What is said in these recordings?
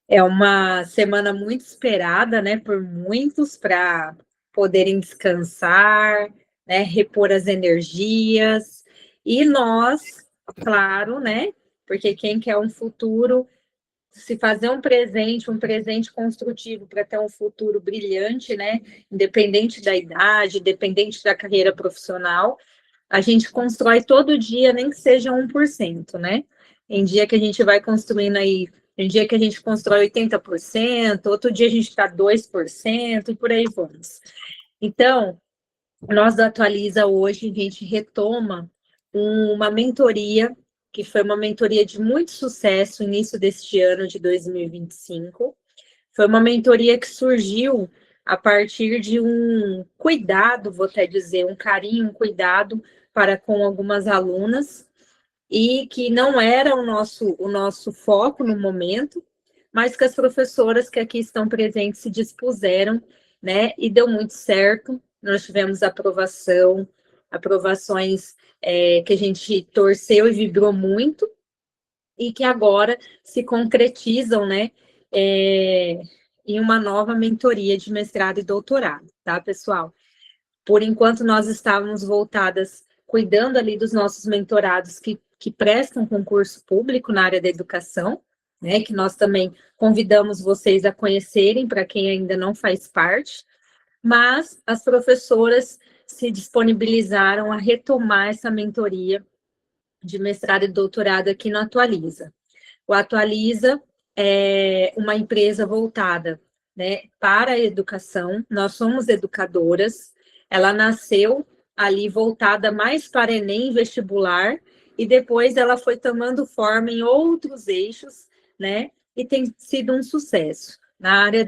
É uma semana muito esperada, né, por muitos para poderem descansar, né, repor as energias. E nós, claro, né, porque quem quer um futuro, se fazer um presente construtivo para ter um futuro brilhante, né, independente da idade, independente da carreira profissional, a gente constrói todo dia, nem que seja 1%, né? Em dia que a gente vai construindo aí, em dia que a gente constrói 80%, outro dia a gente está 2%, e por aí vamos. Então, nós da Atualiza hoje, a gente retoma uma mentoria, que foi uma mentoria de muito sucesso, início deste ano de 2025. Foi uma mentoria que surgiu a partir de um cuidado, vou até dizer, um carinho, um cuidado para com algumas alunas, e que não era o nosso foco no momento, mas que as professoras que aqui estão presentes se dispuseram, né, e deu muito certo. Nós tivemos aprovações que a gente torceu e vibrou muito, e que agora se concretizam, né, em uma nova mentoria de mestrado e doutorado, tá, pessoal? Por enquanto, nós estávamos voltadas, cuidando ali dos nossos mentorados que prestam concurso público na área da educação, né, que nós também convidamos vocês a conhecerem, para quem ainda não faz parte, mas as professoras se disponibilizaram a retomar essa mentoria de mestrado e doutorado aqui no Atualiza. O Atualiza é uma empresa voltada, né, para a educação. Nós somos educadoras. Ela nasceu ali voltada mais para Enem vestibular, e depois ela foi tomando forma em outros eixos, né, e tem sido um sucesso. Na área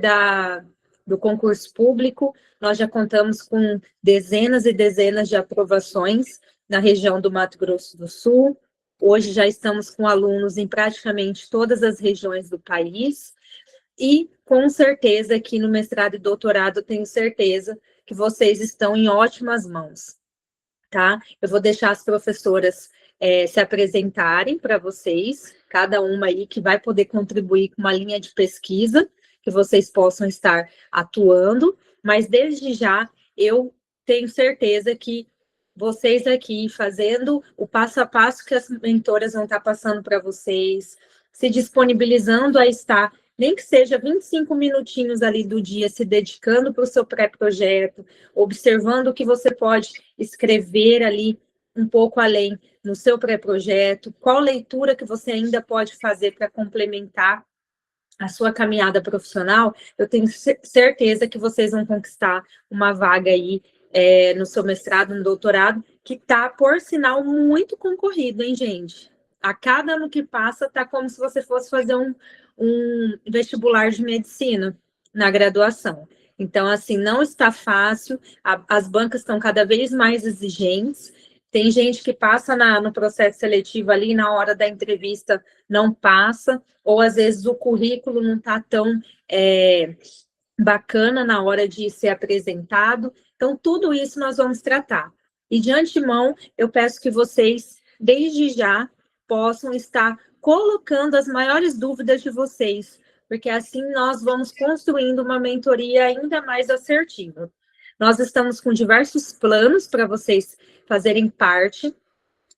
do concurso público, nós já contamos com dezenas e dezenas de aprovações na região do Mato Grosso do Sul. Hoje já estamos com alunos em praticamente todas as regiões do país, e com certeza aqui no mestrado e doutorado eu tenho certeza que vocês estão em ótimas mãos, tá? Eu vou deixar as professoras se apresentarem para vocês, cada uma aí que vai poder contribuir com uma linha de pesquisa que vocês possam estar atuando, mas desde já eu tenho certeza que vocês aqui fazendo o passo a passo que as mentoras vão estar passando para vocês, se disponibilizando a estar, nem que seja 25 minutinhos ali do dia, se dedicando para o seu pré-projeto, observando o que você pode escrever ali um pouco além no seu pré-projeto, qual leitura que você ainda pode fazer para complementar a sua caminhada profissional. Eu tenho certeza que vocês vão conquistar uma vaga aí no seu mestrado, no doutorado, que está, por sinal, muito concorrido, hein, gente? A cada ano que passa, está como se você fosse fazer um vestibular de medicina na graduação. Então, assim, não está fácil, as bancas estão cada vez mais exigentes. Tem gente que passa no processo seletivo ali, na hora da entrevista não passa, ou às vezes o currículo não está tão bacana na hora de ser apresentado. Então, tudo isso nós vamos tratar. E de antemão, eu peço que vocês, desde já, possam estar colocando as maiores dúvidas de vocês, porque assim nós vamos construindo uma mentoria ainda mais assertiva. Nós estamos com diversos planos para vocês fazerem parte,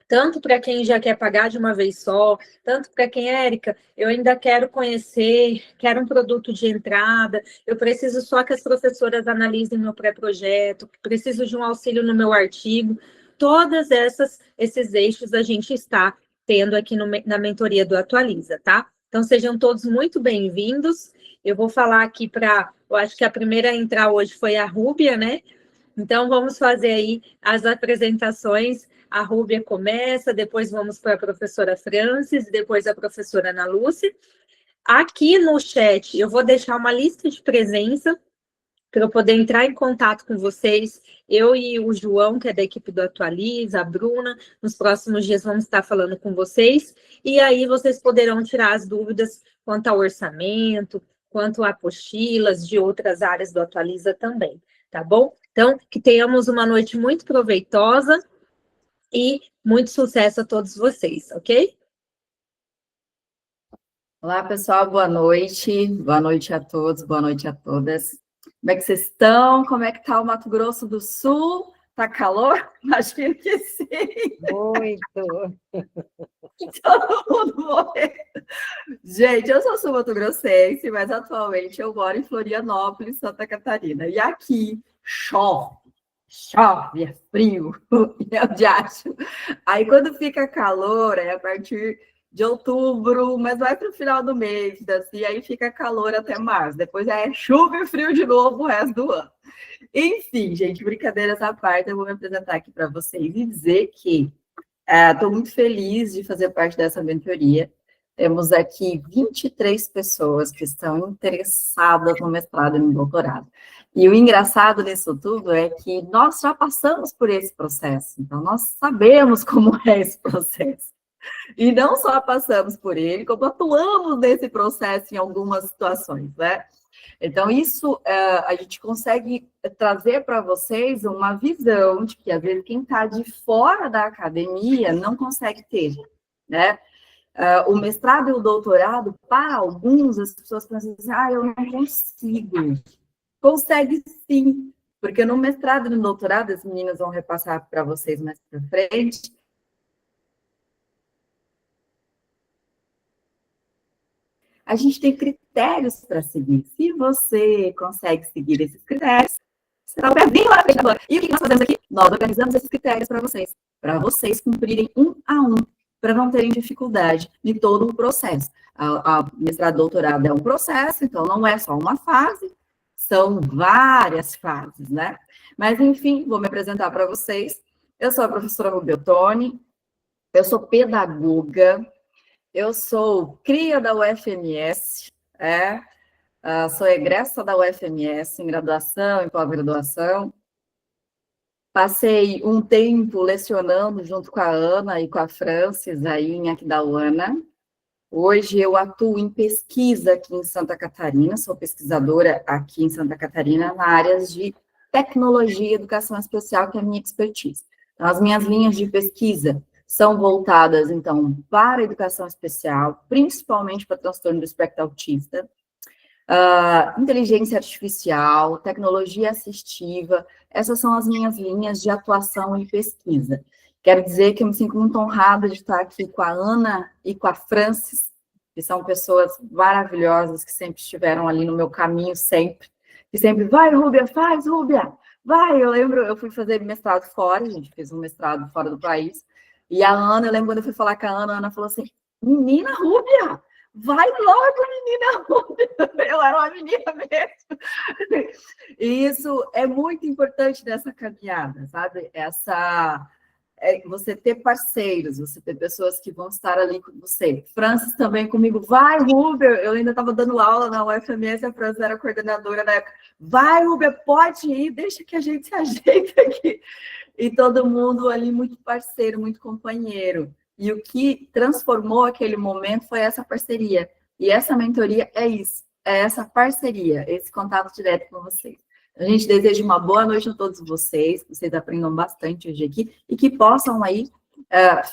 tanto para quem já quer pagar de uma vez só, tanto para quem, Érica, eu ainda quero conhecer, quero um produto de entrada, eu preciso só que as professoras analisem meu pré-projeto, preciso de um auxílio no meu artigo. Todas esses eixos a gente está tendo aqui na mentoria do Atualiza, tá? Então, sejam todos muito bem-vindos. Eu vou falar aqui eu acho que a primeira a entrar hoje foi a Rúbia, né? Então, vamos fazer aí as apresentações. A Rúbia começa, depois vamos para a professora Francis, depois a professora Ana Lúcia. Aqui no chat, eu vou deixar uma lista de presença para eu poder entrar em contato com vocês. Eu e o João, que é da equipe do Atualiza, a Bruna, nos próximos dias vamos estar falando com vocês, e aí vocês poderão tirar as dúvidas quanto ao orçamento, quanto a apostilas de outras áreas do Atualiza também, tá bom? Então, que tenhamos uma noite muito proveitosa e muito sucesso a todos vocês, ok? Olá, pessoal, boa noite. Boa noite a todos, boa noite a todas. Como é que vocês estão? Como é que está o Mato Grosso do Sul? Tá calor? Imagino que sim. Muito. Todo mundo morrendo. Gente, eu sou sul-mato-grossense, mas atualmente eu moro em Florianópolis, Santa Catarina. E aqui chove, é frio, e é o diacho. Aí quando fica calor, é a partir de outubro, mas vai para o final do mês, assim, aí fica calor até março. Depois é chuva e frio de novo o resto do ano. Enfim, gente, brincadeiras à parte, eu vou me apresentar aqui para vocês e dizer que estou muito feliz de fazer parte dessa mentoria. Temos aqui 23 pessoas que estão interessadas no mestrado e no doutorado. E o engraçado nisso tudo é que nós já passamos por esse processo, então nós sabemos como é esse processo. E não só passamos por ele, como atuamos nesse processo em algumas situações, né? Então, isso a gente consegue trazer para vocês uma visão de que, às vezes, quem está de fora da academia não consegue ter, né? O mestrado e o doutorado, para alguns, as pessoas pensam assim, eu não consigo. Consegue sim, porque no mestrado e no doutorado, as meninas vão repassar para vocês mais para frente, a gente tem critérios para seguir. Se você consegue seguir esses critérios, você está bem lá na. E o que nós fazemos aqui? Nós organizamos esses critérios para vocês cumprirem um a um, para não terem dificuldade de todo o processo. A mestrado e doutorado é um processo, então não é só uma fase, são várias fases, né? Mas, enfim, vou me apresentar para vocês. Eu sou a professora Rubia Ottoni, eu sou pedagoga, eu sou cria da UFMS, sou egressa da UFMS em graduação, em pós-graduação. Passei um tempo lecionando junto com a Ana e com a Francis aí em Aquidauana. Hoje eu atuo em pesquisa aqui em Santa Catarina, sou pesquisadora aqui em Santa Catarina na área de tecnologia e educação especial, que é a minha expertise. Então, as minhas linhas de pesquisa são voltadas, então, para a educação especial, principalmente para transtorno do espectro autista, inteligência artificial, tecnologia assistiva, essas são as minhas linhas de atuação e pesquisa. Quero dizer que eu me sinto muito honrada de estar aqui com a Ana e com a Francis, que são pessoas maravilhosas, que sempre estiveram ali no meu caminho, sempre. E sempre, vai, Rúbia, faz, Rúbia, vai. Eu lembro, eu fui fazer mestrado fora, a gente fez um mestrado fora do país, e a Ana, eu lembro quando eu fui falar com a Ana falou assim, menina Rúbia, vai logo, menina Rúbia. Eu era uma menina mesmo. E isso é muito importante nessa caminhada, sabe? Você ter parceiros, você ter pessoas que vão estar ali com você. Francis também comigo, vai, Rúbia. Eu ainda estava dando aula na UFMS, a Francis era coordenadora na época. Vai, Rúbia, pode ir, deixa que a gente se ajeita aqui. E todo mundo ali muito parceiro, muito companheiro. E o que transformou aquele momento foi essa parceria. E essa mentoria é isso, é essa parceria, esse contato direto com vocês. A gente deseja uma boa noite a todos vocês, que vocês aprendam bastante hoje aqui e que possam aí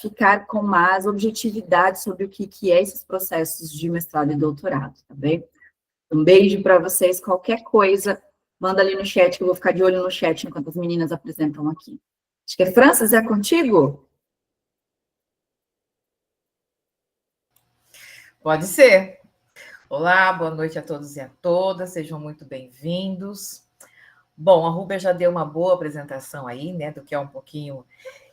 ficar com mais objetividade sobre o que é esses processos de mestrado e doutorado, tá bem? Um beijo para vocês, qualquer coisa, manda ali no chat, que eu vou ficar de olho no chat enquanto as meninas apresentam aqui. Acho que Francis, é contigo? Pode ser. Olá, boa noite a todos e a todas, sejam muito bem-vindos. Bom, a Rúbia já deu uma boa apresentação aí, né, do que é um pouquinho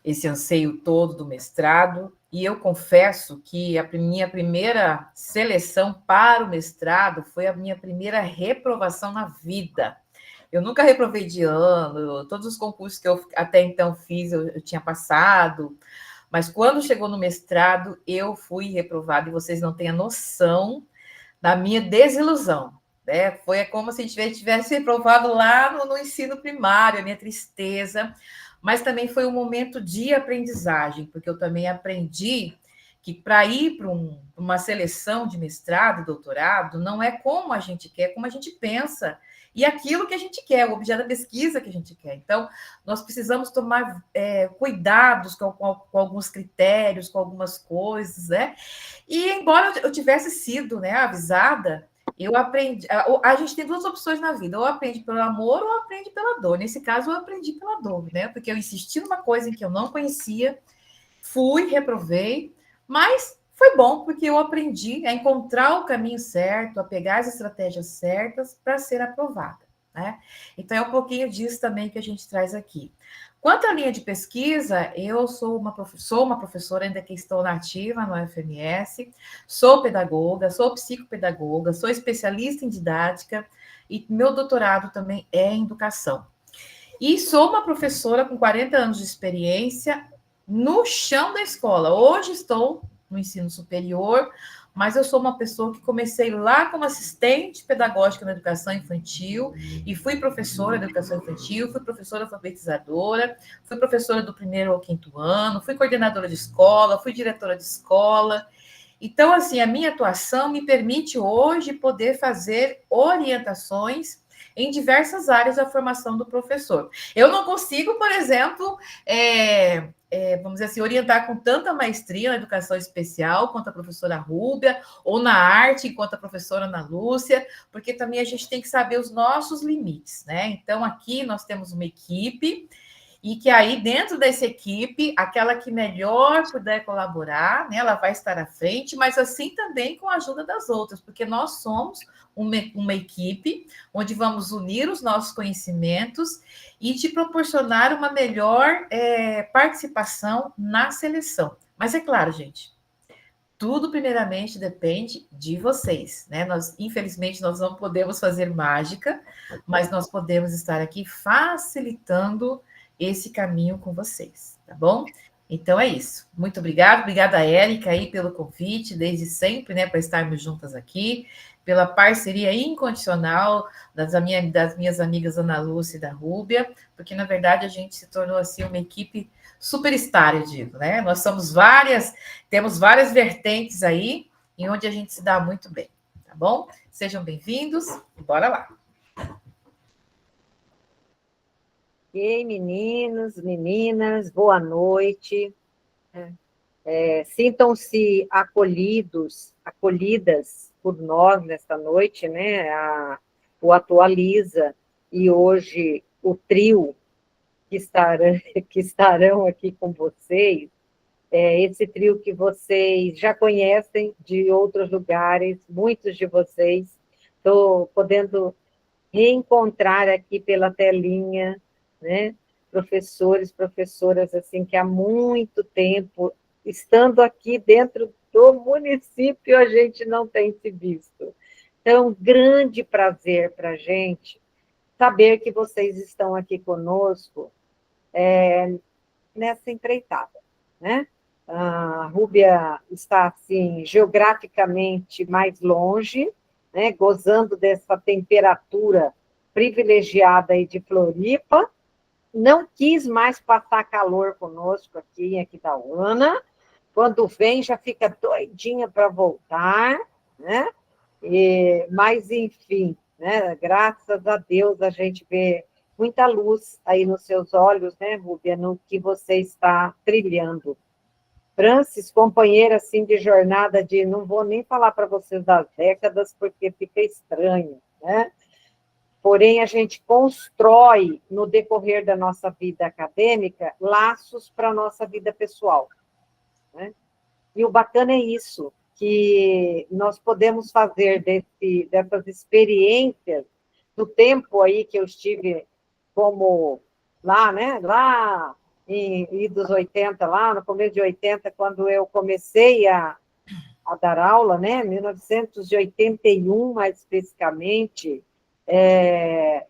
esse anseio todo do mestrado, e eu confesso que a minha primeira seleção para o mestrado foi a minha primeira reprovação na vida. Eu nunca reprovei de ano, todos os concursos que eu até então fiz eu tinha passado, mas quando chegou no mestrado eu fui reprovada, e vocês não têm a noção da minha desilusão. Né? Foi como se tivesse reprovado lá no ensino primário, a minha tristeza, mas também foi um momento de aprendizagem, porque eu também aprendi que para ir para uma seleção de mestrado, doutorado, não é como a gente quer, como a gente pensa, e aquilo que a gente quer, o objeto da pesquisa que a gente quer. Então, nós precisamos tomar cuidados com alguns critérios, com algumas coisas, né? E embora eu tivesse sido, né, avisada, eu aprendi. A gente tem duas opções na vida: ou aprende pelo amor ou aprende pela dor. Nesse caso, eu aprendi pela dor, né? Porque eu insisti numa coisa em que eu não conhecia, fui, reprovei, mas foi bom porque eu aprendi a encontrar o caminho certo, a pegar as estratégias certas para ser aprovada, né? Então é um pouquinho disso também que a gente traz aqui. Quanto à linha de pesquisa, eu sou uma professora ainda que estou nativa no FMS, sou pedagoga, sou psicopedagoga, sou especialista em didática e meu doutorado também é em educação. E sou uma professora com 40 anos de experiência no chão da escola. Hoje estou no ensino superior, mas eu sou uma pessoa que comecei lá como assistente pedagógica na educação infantil e fui professora de educação infantil, fui professora alfabetizadora, fui professora do 1º ao 5º ano, fui coordenadora de escola, fui diretora de escola. Então, assim, a minha atuação me permite hoje poder fazer orientações em diversas áreas da formação do professor. Eu não consigo, por exemplo, vamos dizer assim, orientar com tanta maestria na educação especial quanto a professora Rúbia, ou na arte quanto a professora Ana Lúcia, porque também a gente tem que saber os nossos limites, né? Então, aqui nós temos uma equipe, e que aí, dentro dessa equipe, aquela que melhor puder colaborar, né, ela vai estar à frente, mas assim também com a ajuda das outras, porque nós somos uma equipe onde vamos unir os nossos conhecimentos e te proporcionar uma melhor participação na seleção. Mas é claro, gente, tudo primeiramente depende de vocês, né? Infelizmente, nós não podemos fazer mágica, mas nós podemos estar aqui facilitando esse caminho com vocês, tá bom? Então é isso. Muito obrigada, Érica, aí pelo convite, desde sempre, né, para estarmos juntas aqui, pela parceria incondicional das minhas amigas Ana Lúcia e da Rúbia, porque, na verdade, a gente se tornou, assim, uma equipe superstar, eu digo, né? Nós temos várias vertentes aí, em onde a gente se dá muito bem, tá bom? Sejam bem-vindos e bora lá. E meninos, meninas, boa noite. Sintam-se acolhidas por nós nesta noite, né? O Atualiza e hoje o trio que estarão aqui com vocês, esse trio que vocês já conhecem de outros lugares, muitos de vocês, estou podendo reencontrar aqui pela telinha, né? Professoras, assim, que há muito tempo, estando aqui dentro do município, a gente não tem se visto. Então, grande prazer para a gente saber que vocês estão aqui conosco nessa empreitada, né? A Rúbia está, assim, geograficamente mais longe, né, gozando dessa temperatura privilegiada aí de Floripa, não quis mais passar calor conosco aqui em Aquidauana, quando vem já fica doidinha para voltar, né? Mas, enfim, né, graças a Deus a gente vê muita luz aí nos seus olhos, né, Rúbia, no que você está trilhando. Francis, companheira assim de jornada de, não vou nem falar para vocês das décadas, porque fica estranho, né? Porém, a gente constrói, no decorrer da nossa vida acadêmica, laços para a nossa vida pessoal, né? E o bacana é isso, que nós podemos fazer dessas experiências, do tempo aí que eu estive como lá, né? Lá em dos 80, lá no começo de 80, quando eu comecei a dar aula, né? 1981, mais especificamente,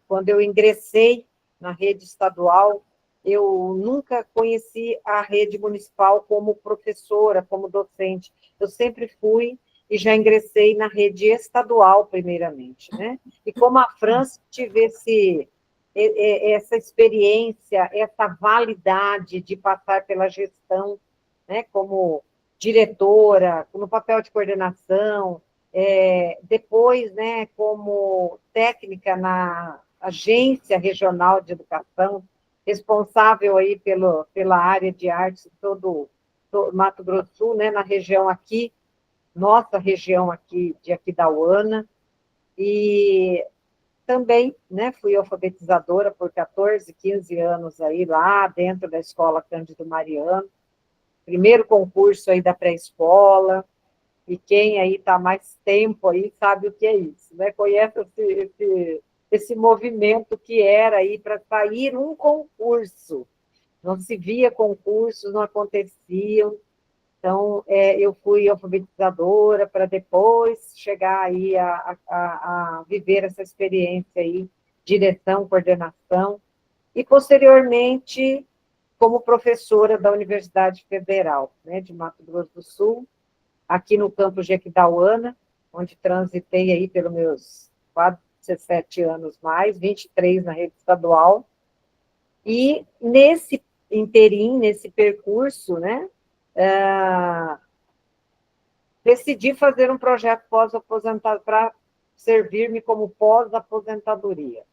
quando eu ingressei na rede estadual, eu nunca conheci a rede municipal como professora, como docente. Eu sempre fui e já ingressei na rede estadual, primeiramente, né? E como a França tive essa experiência, essa validade de passar pela gestão, né? Como diretora, no papel de coordenação, depois, né, como técnica na Agência Regional de Educação, responsável aí pela área de artes de todo Mato Grosso do Sul, né, na região aqui, nossa região aqui de Aquidauana, e também, né, fui alfabetizadora por 14, 15 anos aí lá dentro da Escola Cândido Mariano, primeiro concurso aí da pré-escola, e quem aí está mais tempo aí sabe o que é isso, né? Conhece esse movimento que era aí para sair um concurso. Não se via concursos, não aconteciam. Então, eu fui alfabetizadora para depois chegar aí a viver essa experiência aí, direção, coordenação, e posteriormente como professora da Universidade Federal, né, de Mato Grosso do Sul, aqui no campus de Aquidauana, onde transitei aí pelos meus quase 17 anos mais, 23 na rede estadual, e nesse interim, nesse percurso, né, decidi fazer um projeto pós-aposentadoria, para servir-me como pós-aposentadoria.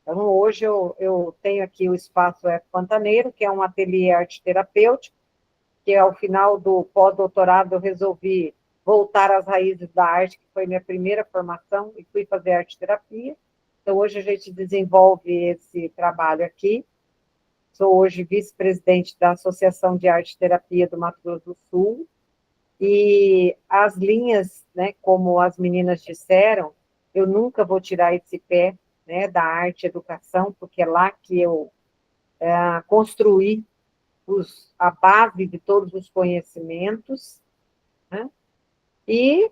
Então, hoje eu tenho aqui o Espaço F. Pantaneiro, que é um ateliê arte terapêutico, que ao final do pós-doutorado eu resolvi voltar às raízes da arte, que foi minha primeira formação, e fui fazer arte-terapia. Então, hoje a gente desenvolve esse trabalho aqui. Sou hoje vice-presidente da Associação de Arte-Terapia do Mato Grosso do Sul, e as linhas, né, como as meninas disseram, eu nunca vou tirar esse pé, né, da arte e educação, porque é lá que eu construí a base de todos os conhecimentos, né? E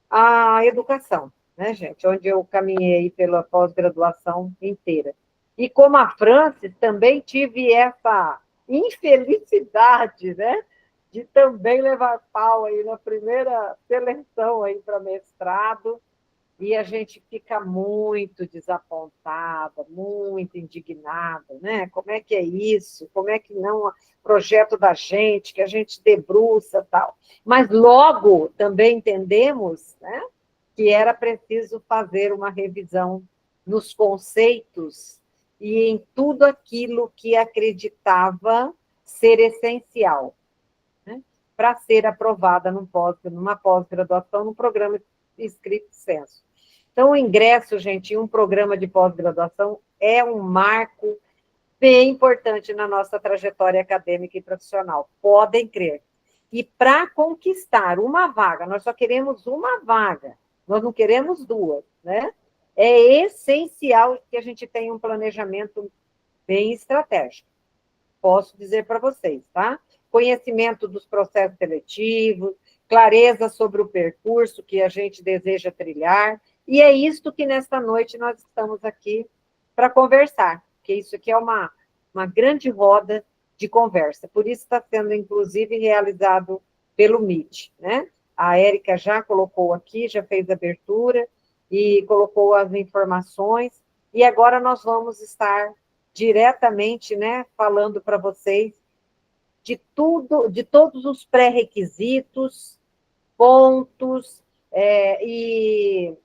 a educação, né, gente, onde eu caminhei pela pós-graduação inteira. E como a Francis, também tive essa infelicidade, né, de também levar pau aí na primeira seleção aí para mestrado, e a gente fica muito desapontada, muito indignada, né? Como é que é isso? Como é que não projeto da gente, que a gente debruça tal? Mas logo também entendemos, né, que era preciso fazer uma revisão nos conceitos e em tudo aquilo que acreditava ser essencial, né, para ser aprovada numa pós-graduação, num programa escrito senso. Então, o ingresso, gente, em um programa de pós-graduação é um marco bem importante na nossa trajetória acadêmica e profissional, podem crer. E para conquistar uma vaga, nós só queremos uma vaga, nós não queremos duas, né? É essencial que a gente tenha um planejamento bem estratégico. Posso dizer para vocês, tá? Conhecimento dos processos seletivos, clareza sobre o percurso que a gente deseja trilhar, e é isto que nesta noite nós estamos aqui para conversar, porque isso aqui é uma grande roda de conversa, por isso está sendo, inclusive, realizado pelo Meet, né? A Érica já colocou aqui, já fez a abertura, e colocou as informações, e agora nós vamos estar diretamente, né, falando para vocês de tudo, de todos os pré-requisitos, pontos, e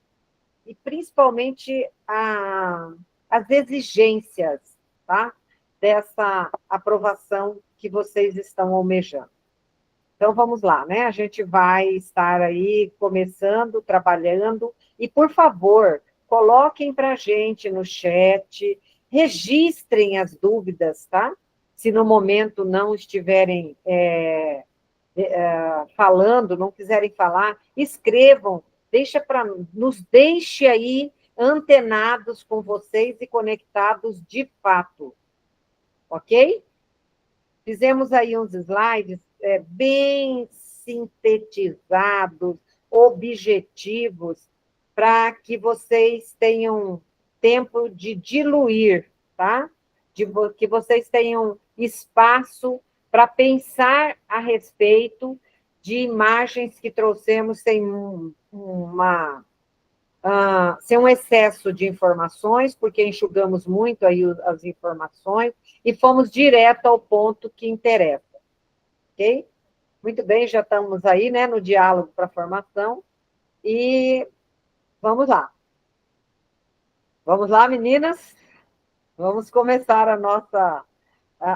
principalmente as exigências, tá, dessa aprovação que vocês estão almejando. Então, vamos lá, né? A gente vai estar aí começando, trabalhando, e, por favor, coloquem para a gente no chat, registrem as dúvidas, tá? Se no momento não estiverem falando, não quiserem falar, escrevam, nos deixe aí antenados com vocês e conectados de fato, ok? Fizemos aí uns slides bem sintetizados, objetivos, para que vocês tenham tempo de diluir, tá? Que vocês tenham espaço para pensar a respeito de imagens que trouxemos sem sem um excesso de informações, porque enxugamos muito aí as informações e fomos direto ao ponto que interessa, ok? Muito bem, já estamos aí, né, no diálogo para a formação. E vamos lá. Vamos lá, meninas? Vamos começar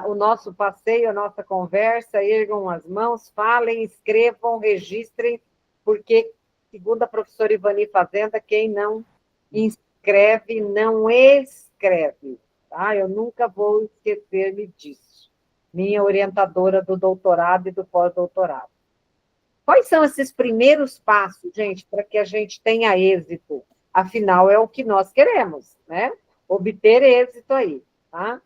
o nosso passeio, a nossa conversa. Ergam as mãos, falem, escrevam, registrem, porque, segundo a professora Ivani Fazenda, quem não inscreve não escreve. Tá? Eu nunca vou esquecer-me disso. Minha orientadora do doutorado e do pós-doutorado. Quais são esses primeiros passos, gente, para que a gente tenha êxito? Afinal, é o que nós queremos, né? Obter êxito aí, tá?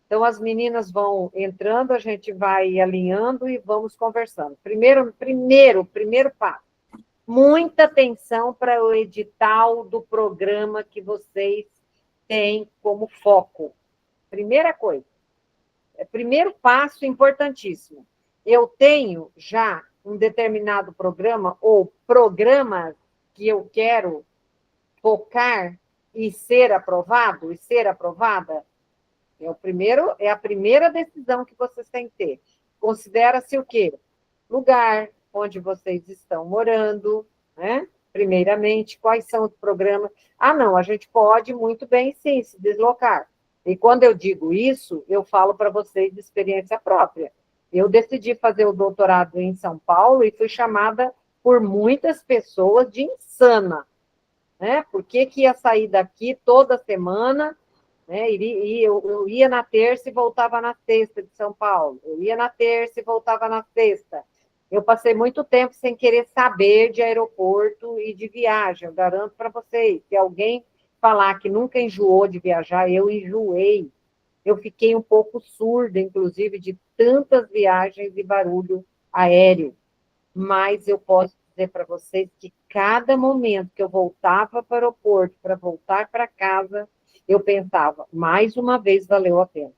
Então, as meninas vão entrando, a gente vai alinhando e vamos conversando. Primeiro passo. Muita atenção para o edital do programa que vocês têm como foco. Primeira coisa. Primeiro passo importantíssimo. Eu tenho já um determinado programa ou programas que eu quero focar e ser aprovado e ser aprovada. É a primeira decisão que vocês têm que ter. Considera-se o quê? Lugar onde vocês estão morando, né? Primeiramente, quais são os programas? Ah, não, a gente pode muito bem, sim, se deslocar. E quando eu digo isso, eu falo para vocês de experiência própria. Eu decidi fazer o doutorado em São Paulo e fui chamada por muitas pessoas de insana, né? Por que ia sair daqui toda semana, né? Eu ia na terça e voltava na sexta de São Paulo. Eu ia na terça e voltava na sexta. Eu passei muito tempo sem querer saber de aeroporto e de viagem. Eu garanto para vocês, se alguém falar que nunca enjoou de viajar, eu enjoei. Eu fiquei um pouco surda, inclusive, de tantas viagens e barulho aéreo. Mas eu posso dizer para vocês que cada momento que eu voltava para o aeroporto, para voltar para casa, eu pensava, mais uma vez valeu a pena.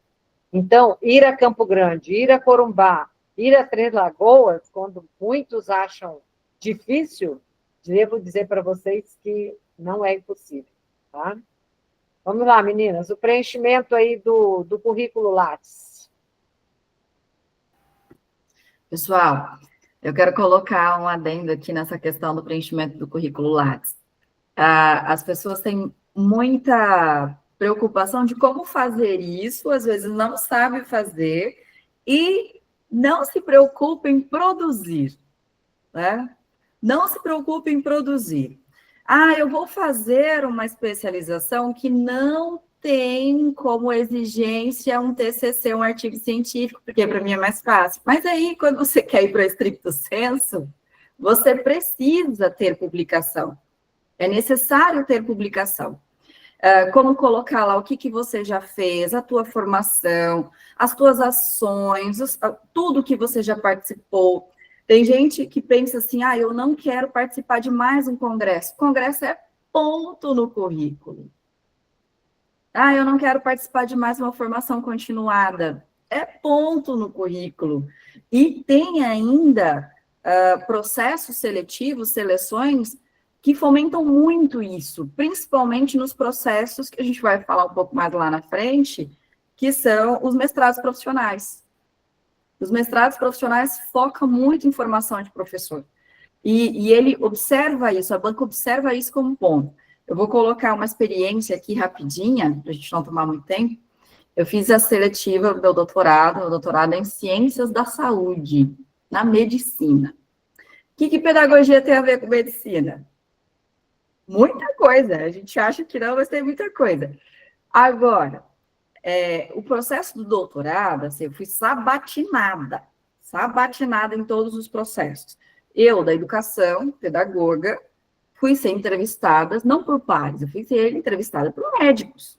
Então, ir a Campo Grande, ir a Corumbá, ir a Três Lagoas, quando muitos acham difícil, devo dizer para vocês que não é impossível, tá? Vamos lá, meninas, o preenchimento aí do currículo Lattes. Pessoal, eu quero colocar um adendo aqui nessa questão do preenchimento do currículo Lattes. As pessoas têm muita preocupação de como fazer isso, às vezes não sabem fazer, e não se preocupem em produzir, né? Não se preocupem em produzir. Eu vou fazer uma especialização que não tem como exigência um TCC, um artigo científico, porque para mim é mais fácil. Mas aí, quando você quer ir para estricto senso, você precisa ter publicação. É necessário ter publicação. Como colocar lá o que você já fez, a tua formação, as tuas ações, tudo que você já participou. Tem gente que pensa assim, eu não quero participar de mais um congresso. Congresso é ponto no currículo. Eu não quero participar de mais uma formação continuada. É ponto no currículo. E tem ainda processos seletivos, seleções, que fomentam muito isso, principalmente nos processos que a gente vai falar um pouco mais lá na frente, que são os mestrados profissionais. Os mestrados profissionais focam muito em formação de professor. E ele observa isso, a banca observa isso como ponto. Eu vou colocar uma experiência aqui rapidinha, para a gente não tomar muito tempo. Eu fiz a seletiva do meu doutorado em Ciências da Saúde, na medicina. O que pedagogia tem a ver com medicina? Muita coisa, a gente acha que não, mas tem muita coisa. Agora, o processo do doutorado, assim, eu fui sabatinada em todos os processos. Eu, da educação, pedagoga, fui ser entrevistada, não por pares, eu fui ser entrevistada por médicos.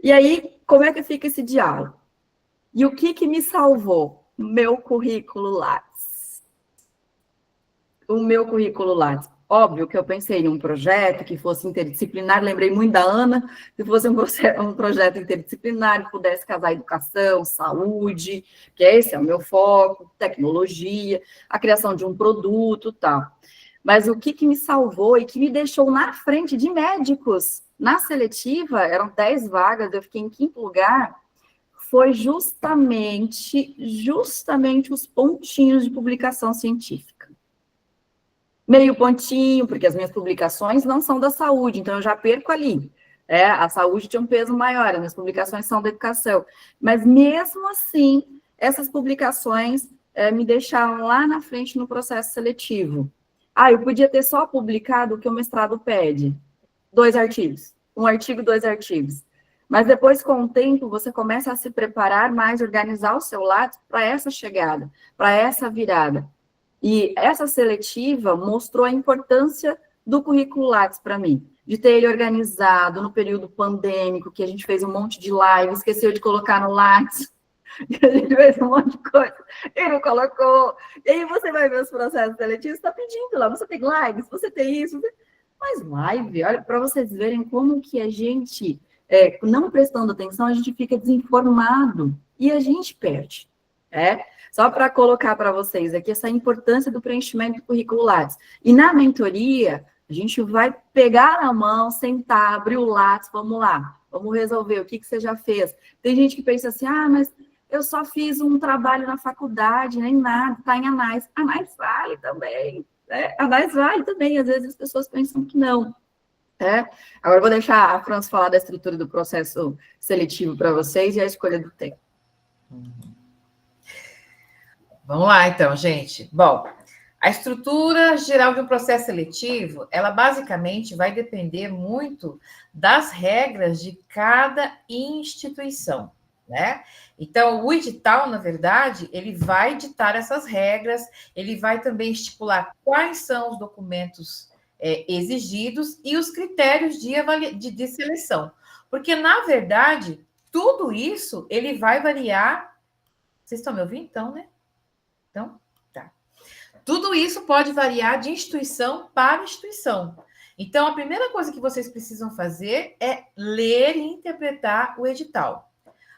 E aí, como é que fica esse diálogo? E o que me salvou? Meu currículo Lattes. O meu currículo Lattes. Óbvio que eu pensei em um projeto que fosse interdisciplinar, lembrei muito da Ana, que fosse um projeto interdisciplinar, que pudesse casar educação, saúde, que esse é o meu foco, tecnologia, a criação de um produto, tal. Mas o que me salvou e que me deixou na frente de médicos, na seletiva, eram 10 vagas, eu fiquei em 5º lugar, foi justamente os pontinhos de publicação científica. Meio pontinho, porque as minhas publicações não são da saúde, então eu já perco ali. A saúde tem um peso maior, as minhas publicações são da educação. Mas mesmo assim, essas publicações me deixaram lá na frente no processo seletivo. Eu podia ter só publicado o que o mestrado pede. 2 artigos. 1 artigo, 2 artigos. Mas depois, com o tempo, você começa a se preparar mais, organizar o seu Lattes para essa chegada, para essa virada. E essa seletiva mostrou a importância do currículo Lattes para mim, de ter ele organizado no período pandêmico, que a gente fez um monte de live, esqueceu de colocar no Lattes, a gente fez um monte de coisa, e não colocou. E aí você vai ver os processos seletivos, está pedindo lá, você tem lives, você tem isso, mas live, olha, para vocês verem como que a gente, não prestando atenção, a gente fica desinformado e a gente perde. Só para colocar para vocês aqui essa importância do preenchimento do currículo Lattes. E na mentoria, a gente vai pegar na mão, sentar, abrir o Lattes, vamos lá, vamos resolver o que você já fez. Tem gente que pensa assim, mas eu só fiz um trabalho na faculdade, nem nada, está em análise. Análise vale também, Análise vale também, às vezes as pessoas pensam que não. Agora eu vou deixar a Franz falar da estrutura do processo seletivo para vocês e a escolha do tema. Vamos lá, então, gente. Bom, a estrutura geral de um processo seletivo, ela basicamente vai depender muito das regras de cada instituição, né? Então, o edital, na verdade, ele vai ditar essas regras, ele vai também estipular quais são os documentos exigidos e os critérios de seleção. Porque, na verdade, tudo isso, ele vai variar... Vocês estão me ouvindo, então, né? Então, tá. Tudo isso pode variar de instituição para instituição. Então, a primeira coisa que vocês precisam fazer é ler e interpretar o edital.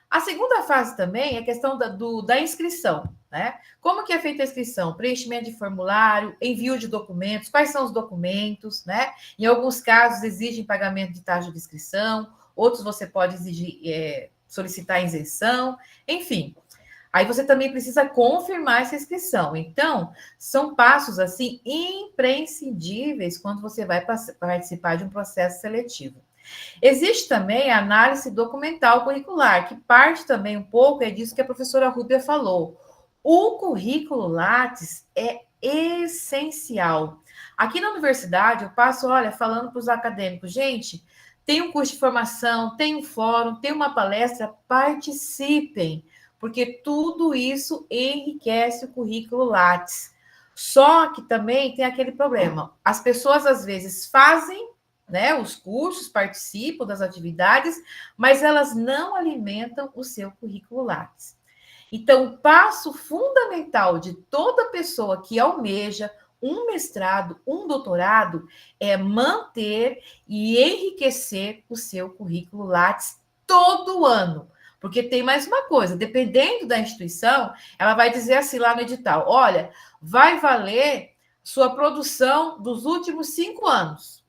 A segunda fase também é a questão da inscrição, né? Como que é feita a inscrição? Preenchimento de formulário, envio de documentos, quais são os documentos, né? Em alguns casos, exigem pagamento de taxa de inscrição, outros você pode exigir, solicitar isenção, enfim... Aí você também precisa confirmar essa inscrição. Então, são passos, assim, imprescindíveis quando você vai participar de um processo seletivo. Existe também a análise documental curricular, que parte também um pouco disso que a professora Rúbia falou. O currículo Lattes é essencial. Aqui na universidade, eu passo, falando para os acadêmicos, gente, tem um curso de formação, tem um fórum, tem uma palestra, participem, porque tudo isso enriquece o currículo Lattes. Só que também tem aquele problema. As pessoas, às vezes, fazem, né, os cursos, participam das atividades, mas elas não alimentam o seu currículo Lattes. Então, o passo fundamental de toda pessoa que almeja um mestrado, um doutorado, é manter e enriquecer o seu currículo Lattes todo ano. Porque tem mais uma coisa, dependendo da instituição, ela vai dizer assim lá no edital, olha, vai valer sua produção dos últimos 5 anos,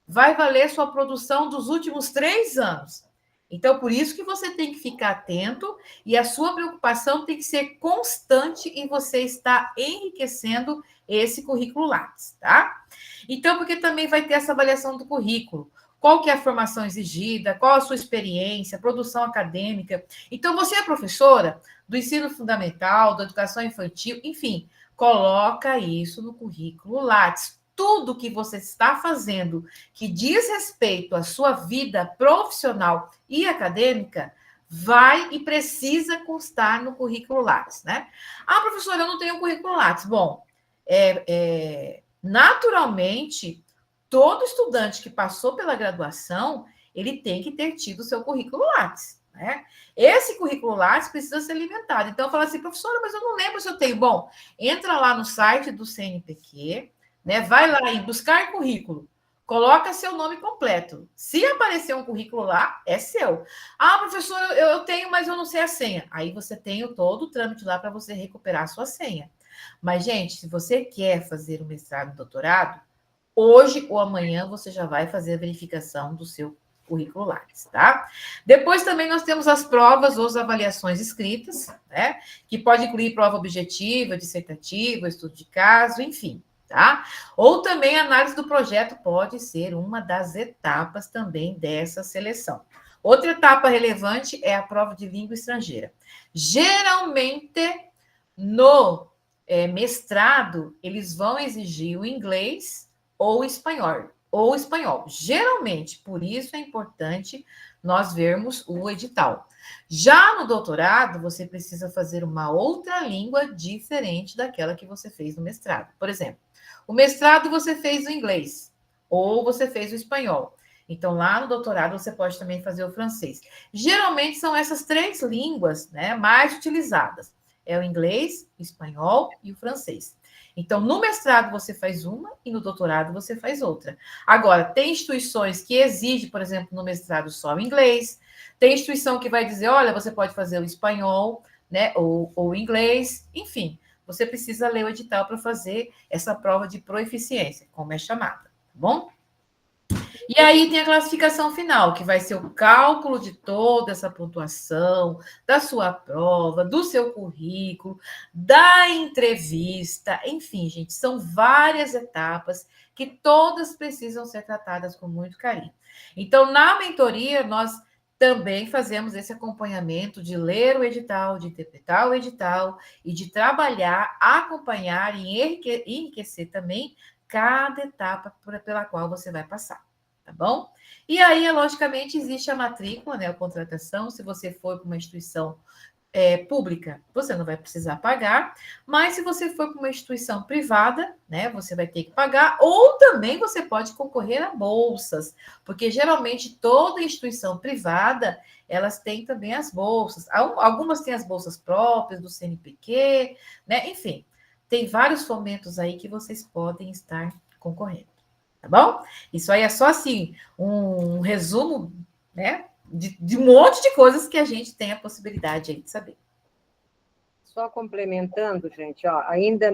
vai valer sua produção dos últimos 3 anos. Então, por isso que você tem que ficar atento e a sua preocupação tem que ser constante em você estar enriquecendo esse currículo Lattes, tá? Então, porque também vai ter essa avaliação do currículo. Qual que é a formação exigida, qual a sua experiência, produção acadêmica. Então, você é professora do ensino fundamental, da educação infantil, enfim, coloca isso no currículo Lattes. Tudo que você está fazendo que diz respeito à sua vida profissional e acadêmica vai e precisa constar no currículo Lattes, né? Professora, eu não tenho currículo Lattes. Bom, naturalmente... Todo estudante que passou pela graduação, ele tem que ter tido o seu currículo Lattes, né? Esse currículo Lattes precisa ser alimentado. Então, eu falo assim, professora, mas eu não lembro se eu tenho. Bom, entra lá no site do CNPq, né? Vai lá em buscar currículo, coloca seu nome completo. Se aparecer um currículo lá, é seu. Professora, eu tenho, mas eu não sei a senha. Aí você tem todo o trâmite lá para você recuperar a sua senha. Mas, gente, se você quer fazer um mestrado e doutorado, hoje ou amanhã você já vai fazer a verificação do seu currículo Lattes, tá? Depois também nós temos as provas ou as avaliações escritas, né? Que pode incluir prova objetiva, dissertativa, estudo de caso, enfim, tá? Ou também a análise do projeto pode ser uma das etapas também dessa seleção. Outra etapa relevante é a prova de língua estrangeira. Geralmente, no mestrado, eles vão exigir o inglês ou o espanhol. Geralmente, por isso é importante nós vermos o edital. Já no doutorado, você precisa fazer uma outra língua diferente daquela que você fez no mestrado. Por exemplo, o mestrado você fez o inglês ou você fez o espanhol. Então, lá no doutorado, você pode também fazer o francês. Geralmente, são essas 3 línguas, né, mais utilizadas. É o inglês, o espanhol e o francês. Então, no mestrado, você faz uma e no doutorado, você faz outra. Agora, tem instituições que exigem, por exemplo, no mestrado só o inglês. Tem instituição que vai dizer, olha, você pode fazer o espanhol, né, ou o inglês. Enfim, você precisa ler o edital para fazer essa prova de proeficiência, como é chamada, tá bom? E aí tem a classificação final, que vai ser o cálculo de toda essa pontuação, da sua prova, do seu currículo, da entrevista, enfim, gente, são várias etapas que todas precisam ser tratadas com muito carinho. Então, na mentoria, nós também fazemos esse acompanhamento de ler o edital, de interpretar o edital e de trabalhar, acompanhar e enriquecer também cada etapa pela qual você vai passar. Tá bom? E aí, logicamente, existe a matrícula, né, a contratação. Se você for para uma instituição pública, você não vai precisar pagar, mas se você for para uma instituição privada, né, você vai ter que pagar, ou também você pode concorrer a bolsas, porque geralmente toda instituição privada, elas têm também as bolsas. Algumas têm as bolsas próprias do CNPq, né, enfim, tem vários fomentos aí que vocês podem estar concorrendo. Tá bom? Isso aí é só assim, um resumo, né, de um monte de coisas que a gente tem a possibilidade aí de saber. Só complementando, gente, ó, ainda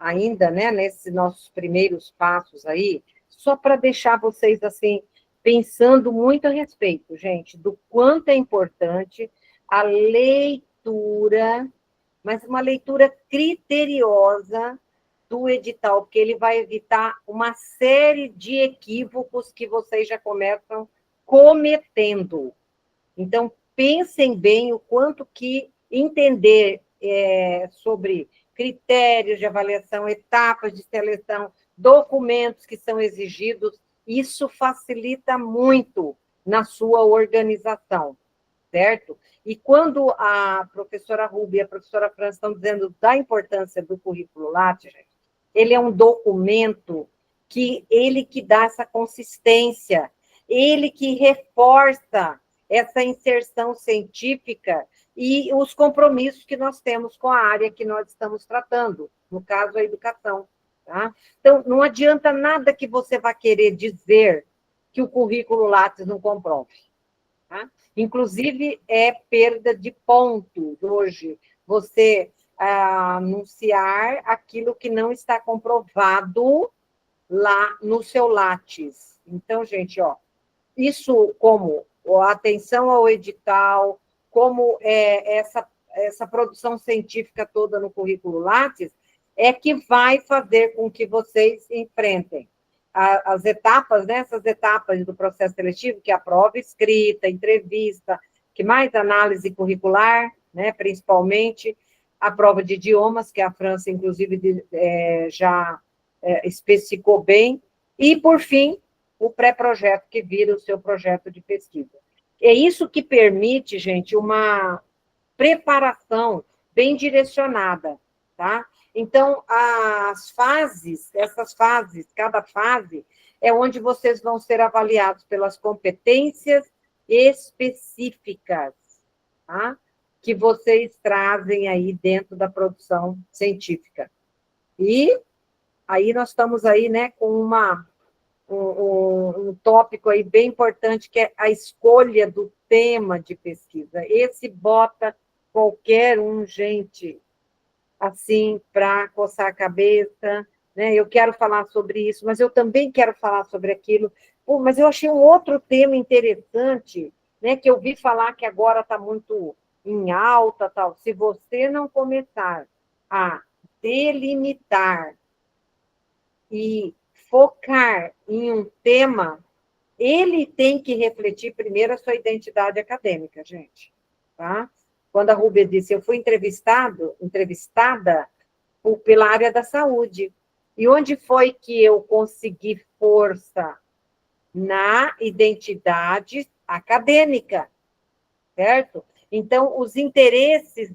ainda, né, nesses nossos primeiros passos aí, só para deixar vocês assim pensando muito a respeito, gente, do quanto é importante a leitura, mas uma leitura criteriosa do edital, porque ele vai evitar uma série de equívocos que vocês já começam cometendo. Então, pensem bem o quanto que entender sobre critérios de avaliação, etapas de seleção, documentos que são exigidos, isso facilita muito na sua organização, certo? E quando a professora Ruby e a professora França estão dizendo da importância do currículo Lattes, ele é um documento que dá essa consistência, ele que reforça essa inserção científica e os compromissos que nós temos com a área que nós estamos tratando, no caso, a educação. Tá? Então, não adianta nada que você vá querer dizer que o currículo Lattes não comprove. Tá? Inclusive, é perda de pontos hoje, você anunciar aquilo que não está comprovado lá no seu Lattes. Então, gente, ó, isso como a atenção ao edital, como essa produção científica toda no currículo Lattes, é que vai fazer com que vocês enfrentem as etapas, né, essas etapas do processo seletivo, que é a prova escrita, entrevista, que mais análise curricular, né, principalmente, a prova de idiomas, que a França, inclusive, já especificou bem, e, por fim, o pré-projeto, que vira o seu projeto de pesquisa. É isso que permite, gente, uma preparação bem direcionada, tá? Então, essas fases, cada fase, é onde vocês vão ser avaliados pelas competências específicas, tá? Que vocês trazem aí dentro da produção científica. E aí nós estamos aí, né, com um tópico aí bem importante, que é a escolha do tema de pesquisa. Esse bota qualquer um, gente, assim, para coçar a cabeça, né? Eu quero falar sobre isso, mas eu também quero falar sobre aquilo. Pô, mas eu achei um outro tema interessante, né? Que eu ouvi falar que agora está muito em alta, tal. Se você não começar a delimitar e focar em um tema, ele tem que refletir primeiro a sua identidade acadêmica, gente, tá? Quando a Rúbia disse, eu fui entrevistada pela área da saúde. E onde foi que eu consegui força? Na identidade acadêmica, certo? Então, os interesses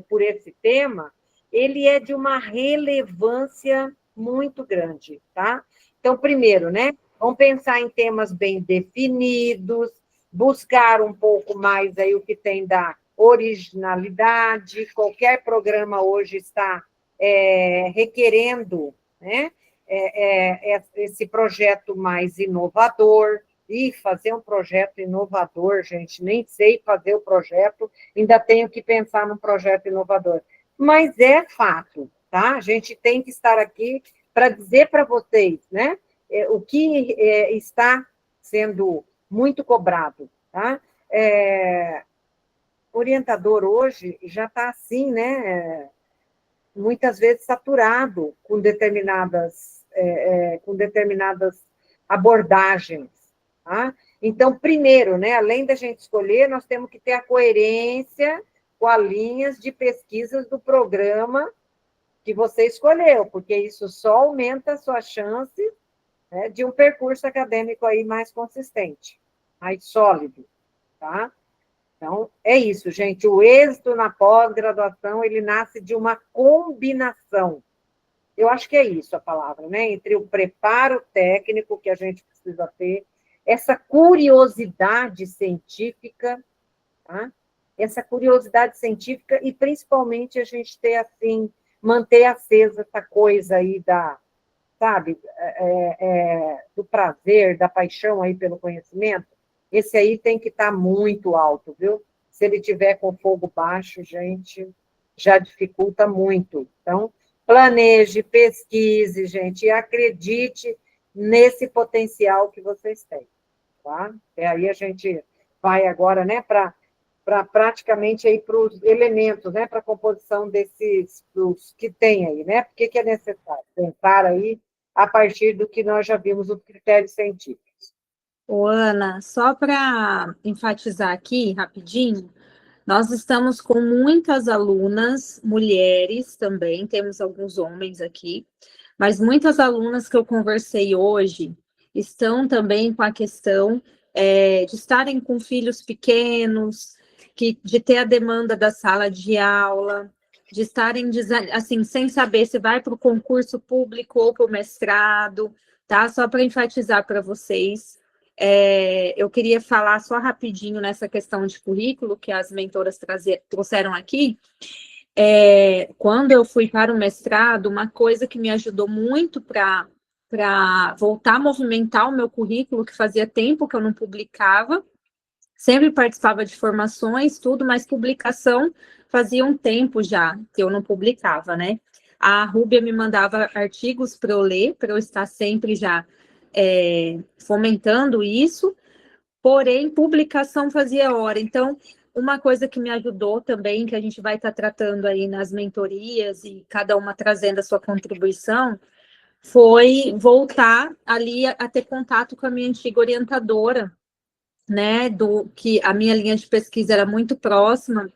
por esse tema, ele é de uma relevância muito grande, tá? Então, primeiro, né? Vamos pensar em temas bem definidos, buscar um pouco mais aí o que tem da originalidade. Qualquer programa hoje está requerendo, né? Esse projeto mais inovador. E fazer um projeto inovador, gente, nem sei fazer o projeto, ainda tenho que pensar num projeto inovador. Mas é fato, tá? A gente tem que estar aqui para dizer para vocês, né? O que está sendo muito cobrado, tá? Orientador hoje já está assim, né? Muitas vezes saturado com determinadas abordagens, tá? Então, primeiro, né, além da gente escolher, nós temos que ter a coerência com as linhas de pesquisas do programa que você escolheu, porque isso só aumenta a sua chance, né, de um percurso acadêmico aí mais consistente, mais sólido, tá? Então, é isso, gente. O êxito na pós-graduação, ele nasce de uma combinação. Eu acho que é isso a palavra, né? Entre o preparo técnico que a gente precisa ter, essa curiosidade científica, tá? Essa curiosidade científica e, principalmente, a gente ter, assim, manter acesa essa coisa aí da, sabe, do prazer, da paixão aí pelo conhecimento. Esse aí tem que estar muito alto, viu? Se ele tiver com fogo baixo, gente, já dificulta muito. Então, planeje, pesquise, gente, e acredite nesse potencial que vocês têm, tá? E aí a gente vai agora, né, para praticamente aí para os elementos, né, para a composição desses dos que tem aí, né? Por que é necessário pensar aí a partir do que nós já vimos os critérios científicos. Ô, Ana, só para enfatizar aqui rapidinho, nós estamos com muitas alunas, mulheres também, temos alguns homens aqui, mas muitas alunas que eu conversei hoje estão também com a questão de estarem com filhos pequenos, de ter a demanda da sala de aula, de estarem assim, sem saber se vai para o concurso público ou para o mestrado, tá? Só para enfatizar para vocês. Eu queria falar só rapidinho nessa questão de currículo que as mentoras trouxeram aqui. Quando eu fui para o mestrado, uma coisa que me ajudou muito para voltar a movimentar o meu currículo, que fazia tempo que eu não publicava, sempre participava de formações, tudo, mas publicação fazia um tempo já que eu não publicava, né? A Rúbia me mandava artigos para eu ler, para eu estar sempre já fomentando isso, porém, publicação fazia hora. Então, uma coisa que me ajudou também, que a gente vai estar tratando aí nas mentorias e cada uma trazendo a sua contribuição, foi voltar ali a ter contato com a minha antiga orientadora, né, que a minha linha de pesquisa era muito próxima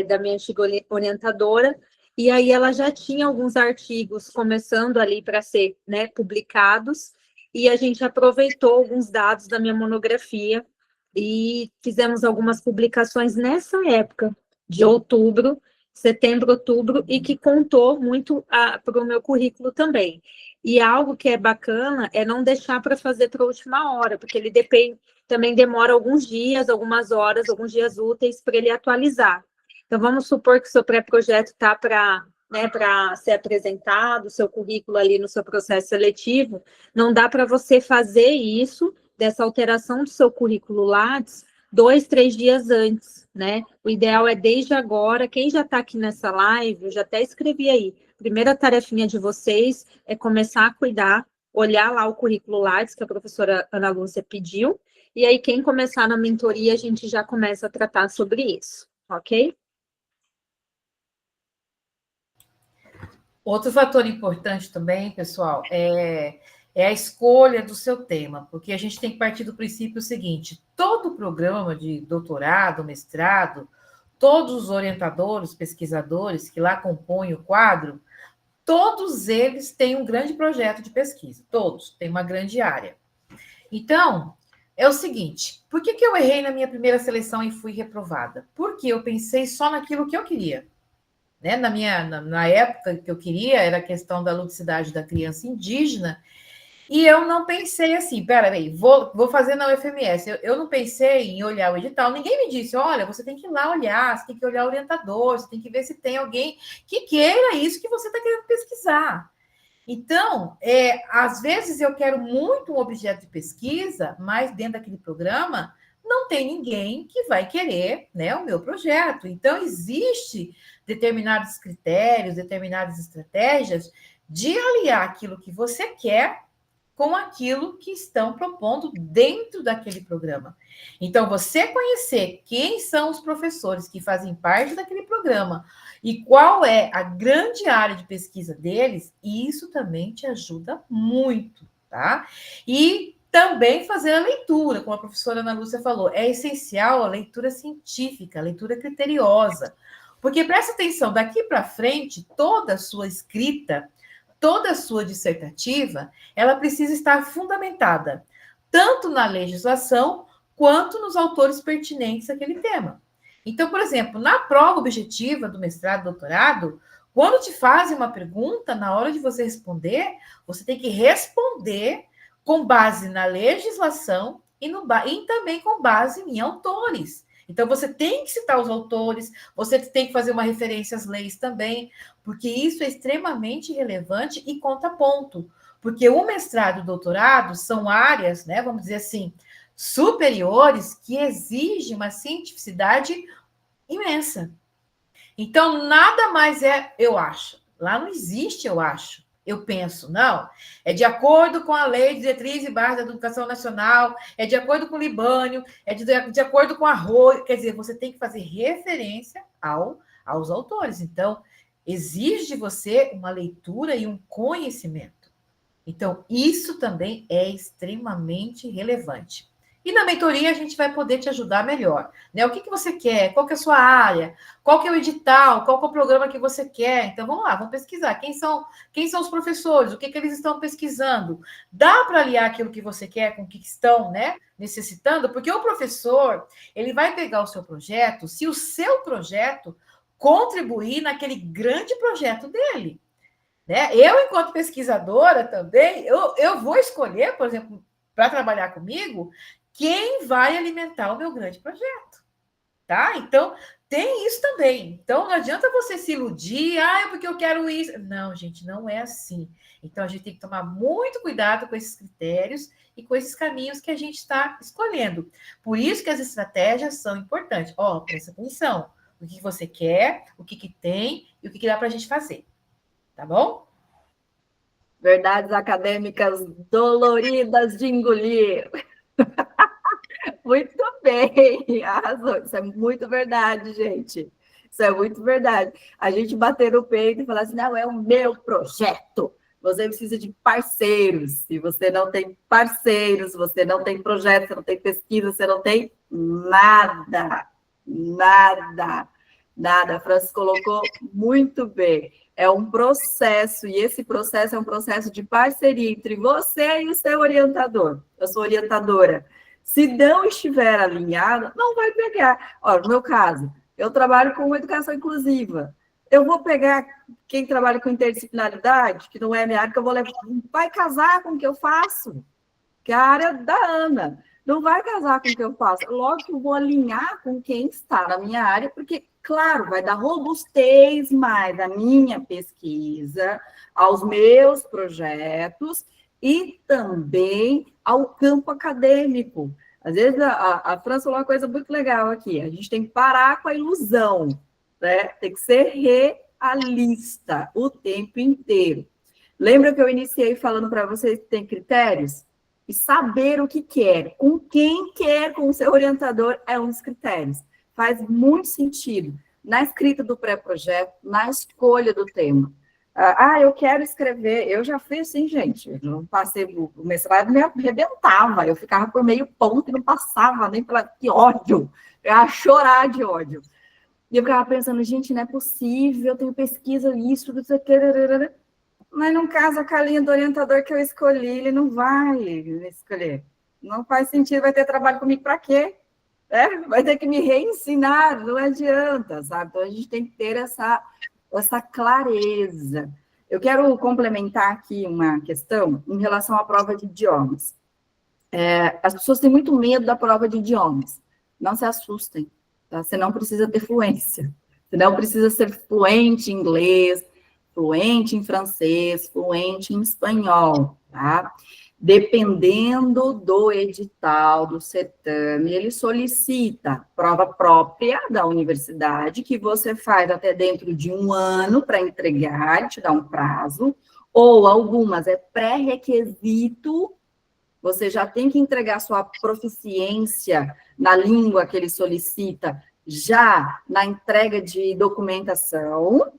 da minha antiga orientadora, e aí ela já tinha alguns artigos começando ali para ser, né, publicados, e a gente aproveitou alguns dados da minha monografia e fizemos algumas publicações nessa época, de outubro, setembro, outubro, e que contou muito para o meu currículo também. E algo que é bacana é não deixar para fazer para a última hora, porque ele também demora alguns dias, algumas horas, alguns dias úteis para ele atualizar. Então, vamos supor que o seu pré-projeto está para ser apresentado, o seu currículo ali no seu processo seletivo, não dá para você fazer isso, dessa alteração do seu currículo Lattes, 2, 3 dias antes, né? O ideal é desde agora, quem já está aqui nessa live, eu já até escrevi aí, primeira tarefinha de vocês é começar a cuidar, olhar lá o currículo Lattes que a professora Ana Lúcia pediu, e aí quem começar na mentoria, a gente já começa a tratar sobre isso, ok? Outro fator importante também, pessoal, é a escolha do seu tema, porque a gente tem que partir do princípio seguinte: todo programa de doutorado, mestrado, todos os orientadores, pesquisadores que lá compõem o quadro, todos eles têm um grande projeto de pesquisa, todos têm uma grande área. Então, é o seguinte: por que eu errei na minha primeira seleção e fui reprovada? Porque eu pensei só naquilo que eu queria. Né? Na época que eu queria, era a questão da ludicidade da criança indígena, e eu não pensei assim, peraí, vou fazer na UFMS. Eu não pensei em olhar o edital, ninguém me disse, olha, você tem que ir lá olhar, você tem que olhar o orientador, você tem que ver se tem alguém que queira isso que você está querendo pesquisar. Então, às vezes eu quero muito um objeto de pesquisa, mas dentro daquele programa não tem ninguém que vai querer, né, o meu projeto. Então, existe determinados critérios, determinadas estratégias de aliar aquilo que você quer com aquilo que estão propondo dentro daquele programa. Então, você conhecer quem são os professores que fazem parte daquele programa e qual é a grande área de pesquisa deles, isso também te ajuda muito, tá? E também fazer a leitura, como a professora Ana Lúcia falou, é essencial a leitura científica, a leitura criteriosa, porque presta atenção, daqui para frente, toda a sua escrita, toda a sua dissertativa, ela precisa estar fundamentada tanto na legislação quanto nos autores pertinentes àquele tema. Então, por exemplo, na prova objetiva do mestrado, doutorado, quando te fazem uma pergunta, na hora de você responder, você tem que responder com base na legislação e também com base em autores. Então, você tem que citar os autores, você tem que fazer uma referência às leis também, porque isso é extremamente relevante e conta ponto. Porque o mestrado e o doutorado são áreas, né, vamos dizer assim, superiores que exigem uma cientificidade imensa. Então, nada mais eu acho. Lá não existe, eu acho. Eu penso, não. É de acordo com a Lei de Diretriz e Bases da Educação Nacional, é de acordo com o Libânio, é de acordo com a ROI. Quer dizer, você tem que fazer referência aos autores. Então, exige de você uma leitura e um conhecimento. Então, isso também é extremamente relevante. E na mentoria a gente vai poder te ajudar melhor, né? O que você quer? Qual que é a sua área? Qual que é o edital? Qual que é o programa que você quer? Então, vamos lá, vamos pesquisar. Quem são os professores? O que eles estão pesquisando? Dá para aliar aquilo que você quer com o que estão, né, necessitando? Porque o professor, ele vai pegar o seu projeto, se o seu projeto contribuir naquele grande projeto dele. Né? Eu, enquanto pesquisadora também, eu vou escolher, por exemplo, para trabalhar comigo, quem vai alimentar o meu grande projeto, tá? Então, tem isso também. Então, não adianta você se iludir, é porque eu quero isso. Não, gente, não é assim. Então, a gente tem que tomar muito cuidado com esses critérios e com esses caminhos que a gente está escolhendo. Por isso que as estratégias são importantes. Presta atenção. O que você quer, o que tem e o que dá para a gente fazer. Tá bom? Verdades acadêmicas doloridas de engolir. Muito bem, arrasou. Isso é muito verdade, gente. Isso é muito verdade. A gente bater no peito e falar assim, não, é o meu projeto. Você precisa de parceiros. Se você não tem parceiros, você não tem projeto, você não tem pesquisa, você não tem nada. Nada. A Francis colocou muito bem. É um processo, e esse processo é um processo de parceria entre você e o seu orientador. Eu sou orientadora. Se não estiver alinhado, não vai pegar. Olha, no meu caso, eu trabalho com educação inclusiva. Eu vou pegar quem trabalha com interdisciplinaridade, que não é minha área, que eu vou levar, vai casar com o que eu faço, que é a área da Ana. Não vai casar com o que eu faço. Lógico que eu vou alinhar com quem está na minha área, porque, claro, vai dar robustez mais à minha pesquisa, aos meus projetos e também ao campo acadêmico. Às vezes, a França falou uma coisa muito legal aqui, a gente tem que parar com a ilusão, né? Tem que ser a lista o tempo inteiro. Lembra que eu iniciei falando para vocês que tem critérios? E saber o que quer, com quem quer, com o seu orientador, é um dos critérios. Faz muito sentido na escrita do pré-projeto, na escolha do tema. Eu quero escrever. Eu já fui assim, gente. Eu não passei o mestrado, me arrebentava. Eu ficava por meio ponto e não passava nem pela. Que ódio! Eu ia chorar de ódio. E eu ficava pensando, gente, não é possível, eu tenho pesquisa, isso, não sei o que. Mas não casa com a linha do orientador que eu escolhi, ele não vai escolher. Não faz sentido, vai ter trabalho comigo para quê? Vai ter que me reensinar, não adianta, sabe? Então, a gente tem que ter essa clareza. Eu quero complementar aqui uma questão em relação à prova de idiomas. As pessoas têm muito medo da prova de idiomas. Não se assustem, tá? Você não precisa ter fluência. Você não precisa ser fluente em inglês, fluente em francês, fluente em espanhol, tá? Dependendo do edital, do certame, ele solicita prova própria da universidade, que você faz até dentro de 1 ano para entregar, te dá um prazo, ou algumas é pré-requisito, você já tem que entregar sua proficiência na língua que ele solicita, já na entrega de documentação,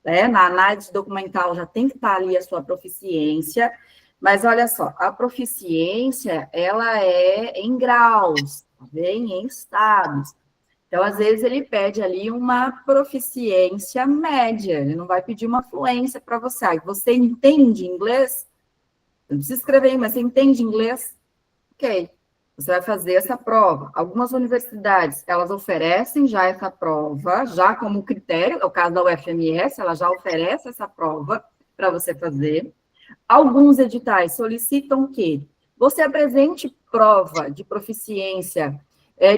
na análise documental já tem que estar ali a sua proficiência, mas olha só, a proficiência, ela é em graus, bem, em estados. Então, às vezes, ele pede ali uma proficiência média, ele não vai pedir uma fluência para você. Você entende inglês? Não precisa escrever, mas você entende inglês? Ok, você vai fazer essa prova. Algumas universidades, elas oferecem já essa prova, já como critério, é o caso da UFMS, ela já oferece essa prova para você fazer. Alguns editais solicitam que você apresente prova de proficiência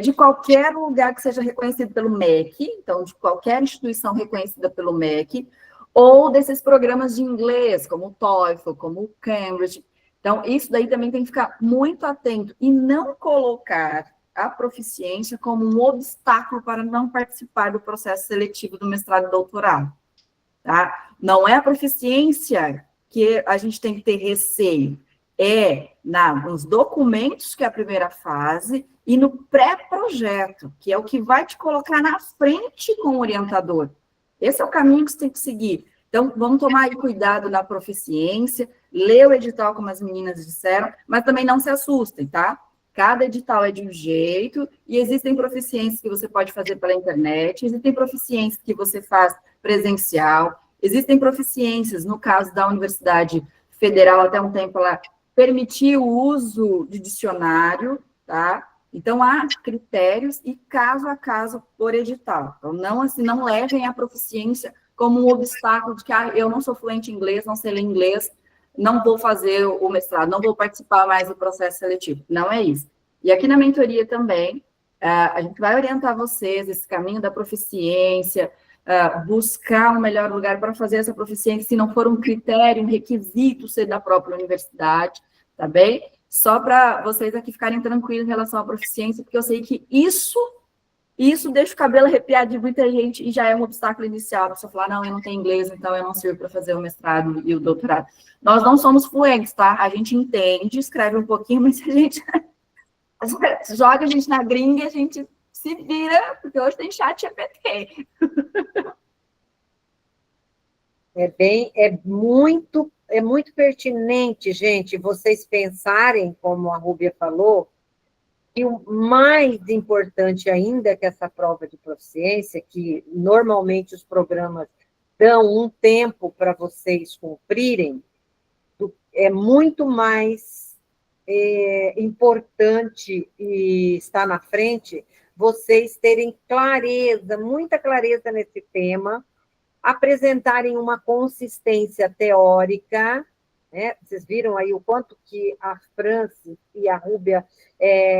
de qualquer lugar que seja reconhecido pelo MEC, então, de qualquer instituição reconhecida pelo MEC, ou desses programas de inglês, como o TOEFL, como o Cambridge. Então, isso daí também tem que ficar muito atento e não colocar a proficiência como um obstáculo para não participar do processo seletivo do mestrado e doutorado, tá? Não é a proficiência que a gente tem que ter receio, nos documentos, que é a primeira fase, e no pré-projeto, que é o que vai te colocar na frente com o orientador. Esse é o caminho que você tem que seguir. Então, vamos tomar aí cuidado na proficiência, ler o edital, como as meninas disseram, mas também não se assustem, tá? Cada edital é de um jeito, e existem proficiências que você pode fazer pela internet, existem proficiências que você faz presencial, existem proficiências, no caso da Universidade Federal, até um tempo ela permitiu o uso de dicionário, tá? Então, há critérios e caso a caso por edital. Então, não levem a proficiência como um obstáculo de que eu não sou fluente em inglês, não sei ler inglês, não vou fazer o mestrado, não vou participar mais do processo seletivo. Não é isso. E aqui na mentoria também, a gente vai orientar vocês esse caminho da proficiência, buscar um melhor lugar para fazer essa proficiência, se não for um critério, um requisito ser da própria universidade, tá bem? Só para vocês aqui ficarem tranquilos em relação à proficiência, porque eu sei que isso deixa o cabelo arrepiado de muita gente e já é um obstáculo inicial. A pessoa falar, não, eu não tenho inglês, então eu não sirvo para fazer o mestrado e o doutorado. Nós não somos fluentes, tá? A gente entende, escreve um pouquinho, mas a gente joga a gente na gringa e a gente se vira, porque hoje tem chat GPT. É muito pertinente, gente, vocês pensarem, como a Rúbia falou, e o mais importante ainda que essa prova de proficiência, que normalmente os programas dão um tempo para vocês cumprirem, é muito mais importante e está na frente vocês terem clareza, muita clareza nesse tema, apresentarem uma consistência teórica, né? Vocês viram aí o quanto que a Franci e a Rúbia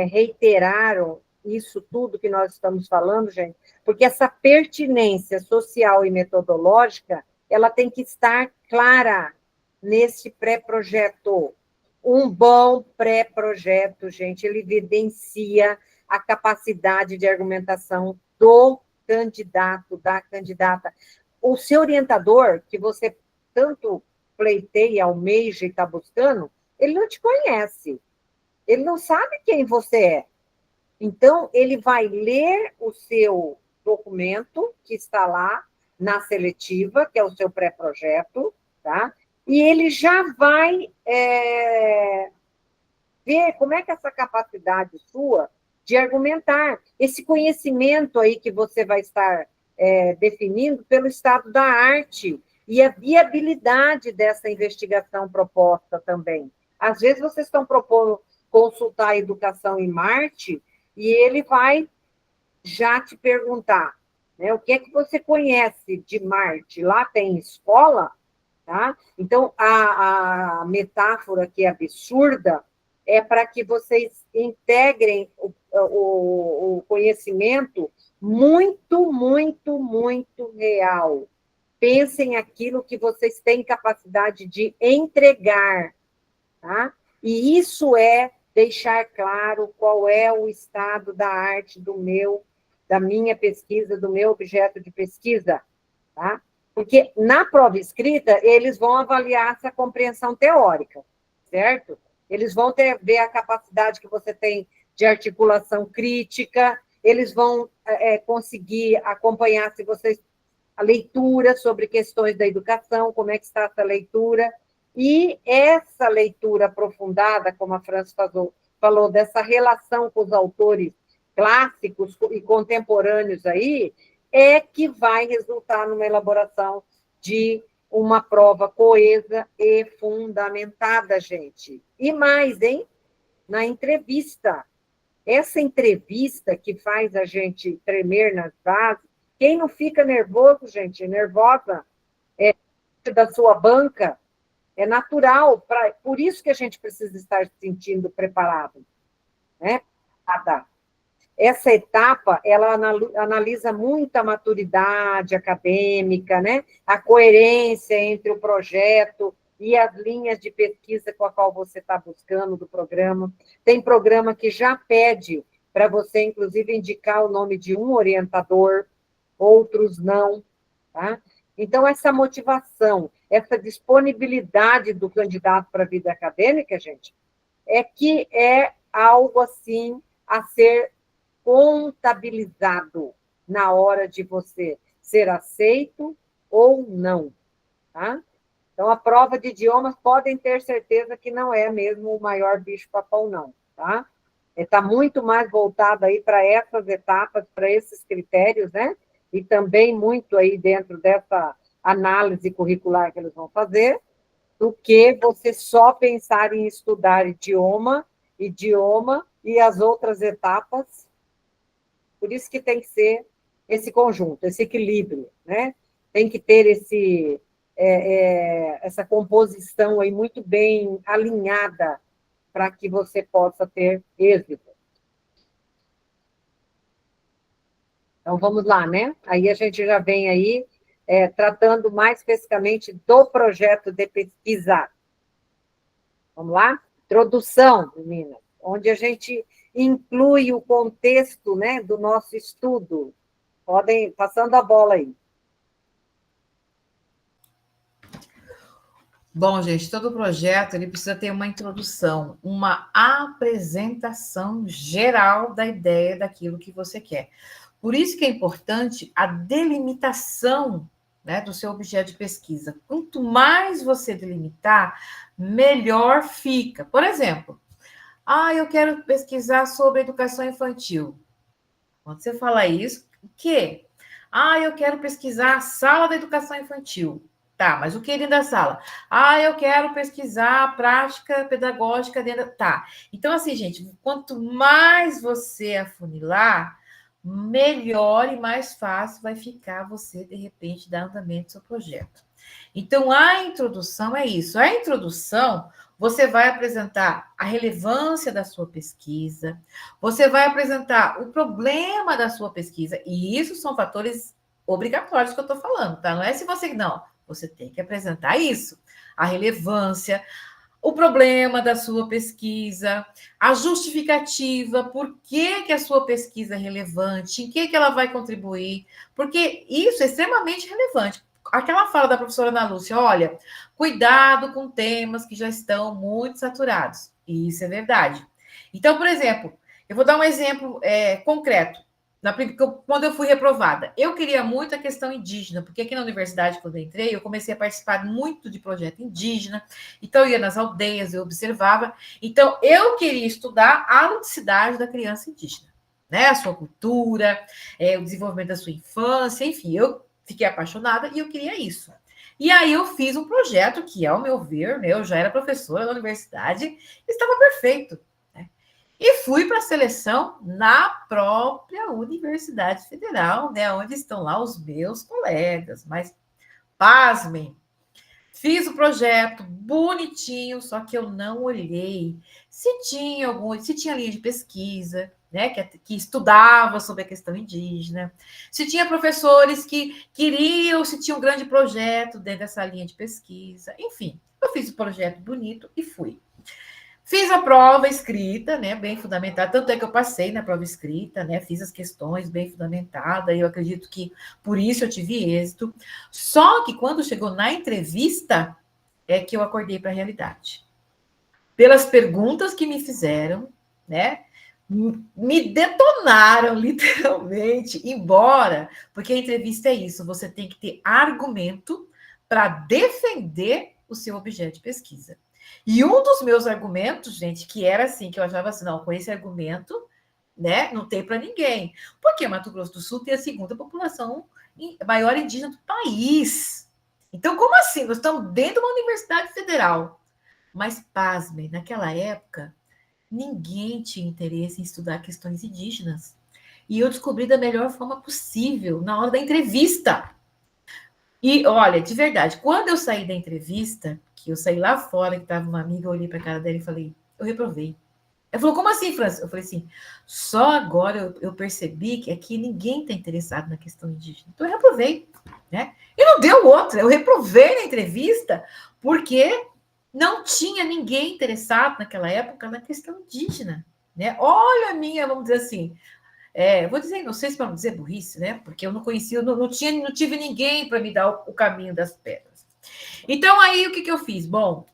reiteraram isso tudo que nós estamos falando, gente, porque essa pertinência social e metodológica, ela tem que estar clara nesse pré-projeto. Um bom pré-projeto, gente, ele evidencia a capacidade de argumentação do candidato, da candidata. o seu orientador, que você tanto pleiteia, almeja e está buscando, ele não te conhece. Ele não sabe quem você é. Então, ele vai ler o seu documento, que está lá na seletiva, que é o seu pré-projeto, tá? E ele já vai ver como é que essa capacidade sua de argumentar, esse conhecimento aí que você vai estar definindo pelo estado da arte e a viabilidade dessa investigação proposta também. Às vezes vocês estão propondo consultar a educação em Marte e ele vai já te perguntar, né, o que é que você conhece de Marte? Lá tem escola? Tá? Então, a metáfora que é absurda é para que vocês integrem o conhecimento muito, muito, muito real. Pensem aquilo que vocês têm capacidade de entregar, tá? E isso é deixar claro qual é o estado da arte da minha pesquisa, do meu objeto de pesquisa, tá? Porque na prova escrita, eles vão avaliar essa compreensão teórica, certo? Eles vão ver a capacidade que você tem de articulação crítica, eles vão conseguir acompanhar se vocês a leitura sobre questões da educação, como é que está essa leitura, e essa leitura aprofundada, como a França falou, dessa relação com os autores clássicos e contemporâneos aí, é que vai resultar numa elaboração de uma prova coesa e fundamentada, gente. E mais, hein? Na entrevista. Essa entrevista que faz a gente tremer nas bases, quem não fica nervoso, gente, nervosa, da sua banca, é natural, por isso que a gente precisa estar se sentindo preparado, né? Essa etapa, ela analisa muita maturidade acadêmica, né? A coerência entre o projeto e as linhas de pesquisa com a qual você está buscando do programa. Tem programa que já pede para você, inclusive, indicar o nome de um orientador, outros não, tá? Então, essa motivação, essa disponibilidade do candidato para a vida acadêmica, gente, é que é algo, assim, a ser contabilizado na hora de você ser aceito ou não, tá? Então, a prova de idiomas podem ter certeza que não é mesmo o maior bicho-papão, não, tá? Está muito mais voltado aí para essas etapas, para esses critérios, né? E também muito aí dentro dessa análise curricular que eles vão fazer, do que você só pensar em estudar idioma e as outras etapas. Por isso que tem que ser esse conjunto, esse equilíbrio, né? Tem que ter essa composição aí muito bem alinhada para que você possa ter êxito. Então, vamos lá, né? Aí a gente já vem aí tratando mais especificamente do projeto de pesquisa. Vamos lá? Introdução, meninas, onde a gente inclui o contexto, né, do nosso estudo. Podem, passando a bola aí. Bom, gente, todo projeto ele precisa ter uma introdução, uma apresentação geral da ideia daquilo que você quer. Por isso que é importante a delimitação, né, do seu objeto de pesquisa. Quanto mais você delimitar, melhor fica. Por exemplo, eu quero pesquisar sobre educação infantil. Quando você fala isso, o quê? Eu quero pesquisar a sala da educação infantil. Tá, mas o que dentro da sala? Eu quero pesquisar a prática pedagógica dentro. Tá. Então, assim, gente, quanto mais você afunilar, melhor e mais fácil vai ficar você, de repente, dar andamento ao seu projeto. Então, a introdução é isso. A introdução, você vai apresentar a relevância da sua pesquisa, você vai apresentar o problema da sua pesquisa, e isso são fatores obrigatórios que eu estou falando, tá? Não é se você... Não, você tem que apresentar isso. A relevância, o problema da sua pesquisa, a justificativa, por que a sua pesquisa é relevante, em que ela vai contribuir, porque isso é extremamente relevante. aquela fala da professora Ana Lúcia, olha, cuidado com temas que já estão muito saturados. E isso é verdade. Então, por exemplo, eu vou dar um exemplo concreto. Quando eu fui reprovada, eu queria muito a questão indígena, porque aqui na universidade, quando eu entrei, eu comecei a participar muito de projeto indígena, então eu ia nas aldeias, eu observava. Então, eu queria estudar a ludicidade da criança indígena, né? A sua cultura, o desenvolvimento da sua infância, enfim, eu fiquei apaixonada e eu queria isso. E aí eu fiz um projeto que, ao meu ver, né, eu já era professora da universidade, estava perfeito. E fui para a seleção na própria Universidade Federal, né, onde estão lá os meus colegas. Mas, pasmem, fiz o projeto bonitinho, só que eu não olhei se tinha linha de pesquisa, né, que estudava sobre a questão indígena, se tinha professores que queriam, se tinha um grande projeto dentro dessa linha de pesquisa. Enfim, eu fiz o projeto bonito e fui. Fiz a prova escrita, né, bem fundamentada, tanto é que eu passei na prova escrita, né, fiz as questões bem fundamentadas, e eu acredito que por isso eu tive êxito. Só que quando chegou na entrevista, é que eu acordei para a realidade. Pelas perguntas que me fizeram, né, me detonaram literalmente, embora, porque a entrevista é isso, você tem que ter argumento para defender o seu objeto de pesquisa. E um dos meus argumentos, gente, que era assim, que eu achava assim, não, com esse argumento, né, não tem para ninguém. Porque Mato Grosso do Sul tem a segunda população maior indígena do país. Então, como assim? Nós estamos dentro de uma universidade federal. Mas, pasmem, naquela época, ninguém tinha interesse em estudar questões indígenas. E eu descobri da melhor forma possível, na hora da entrevista. E, olha, de verdade, quando eu saí da entrevista, que eu saí lá fora, que estava uma amiga, eu olhei para a cara dela e falei, eu reprovei. Ela falou, como assim, França? Eu falei assim, só agora eu percebi que aqui ninguém está interessado na questão indígena. Então eu reprovei, né? E não deu outra, eu reprovei na entrevista porque não tinha ninguém interessado naquela época na questão indígena, né? Olha a minha, vamos dizer assim, vou dizer, não sei se para não dizer burrice, né? Porque eu não conhecia, não tive ninguém para me dar o caminho das pedras. Então, aí, o que eu fiz? Bom,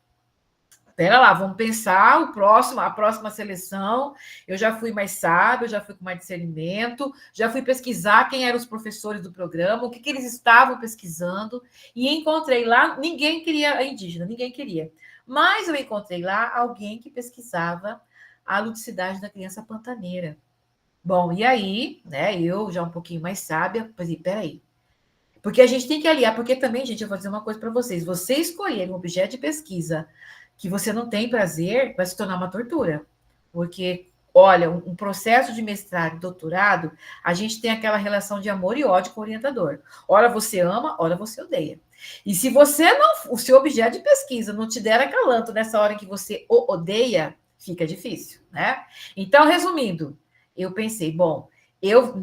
pera lá, vamos pensar a próxima seleção. Eu já fui mais sábio, já fui com mais discernimento, já fui pesquisar quem eram os professores do programa, o que eles estavam pesquisando, e encontrei lá, ninguém queria a indígena, ninguém queria. Mas eu encontrei lá alguém que pesquisava a ludicidade da criança pantaneira. Bom, e aí, né, eu já um pouquinho mais sábia, falei, peraí. Porque a gente tem que aliar, porque também, gente, eu vou dizer uma coisa para vocês. Você escolher um objeto de pesquisa que você não tem prazer, vai se tornar uma tortura. Porque, olha, um processo de mestrado e doutorado, a gente tem aquela relação de amor e ódio com o orientador. Ora você ama, ora você odeia. E se o seu objeto de pesquisa não te der acalanto nessa hora em que você o odeia, fica difícil, né? Então, resumindo, eu pensei, bom,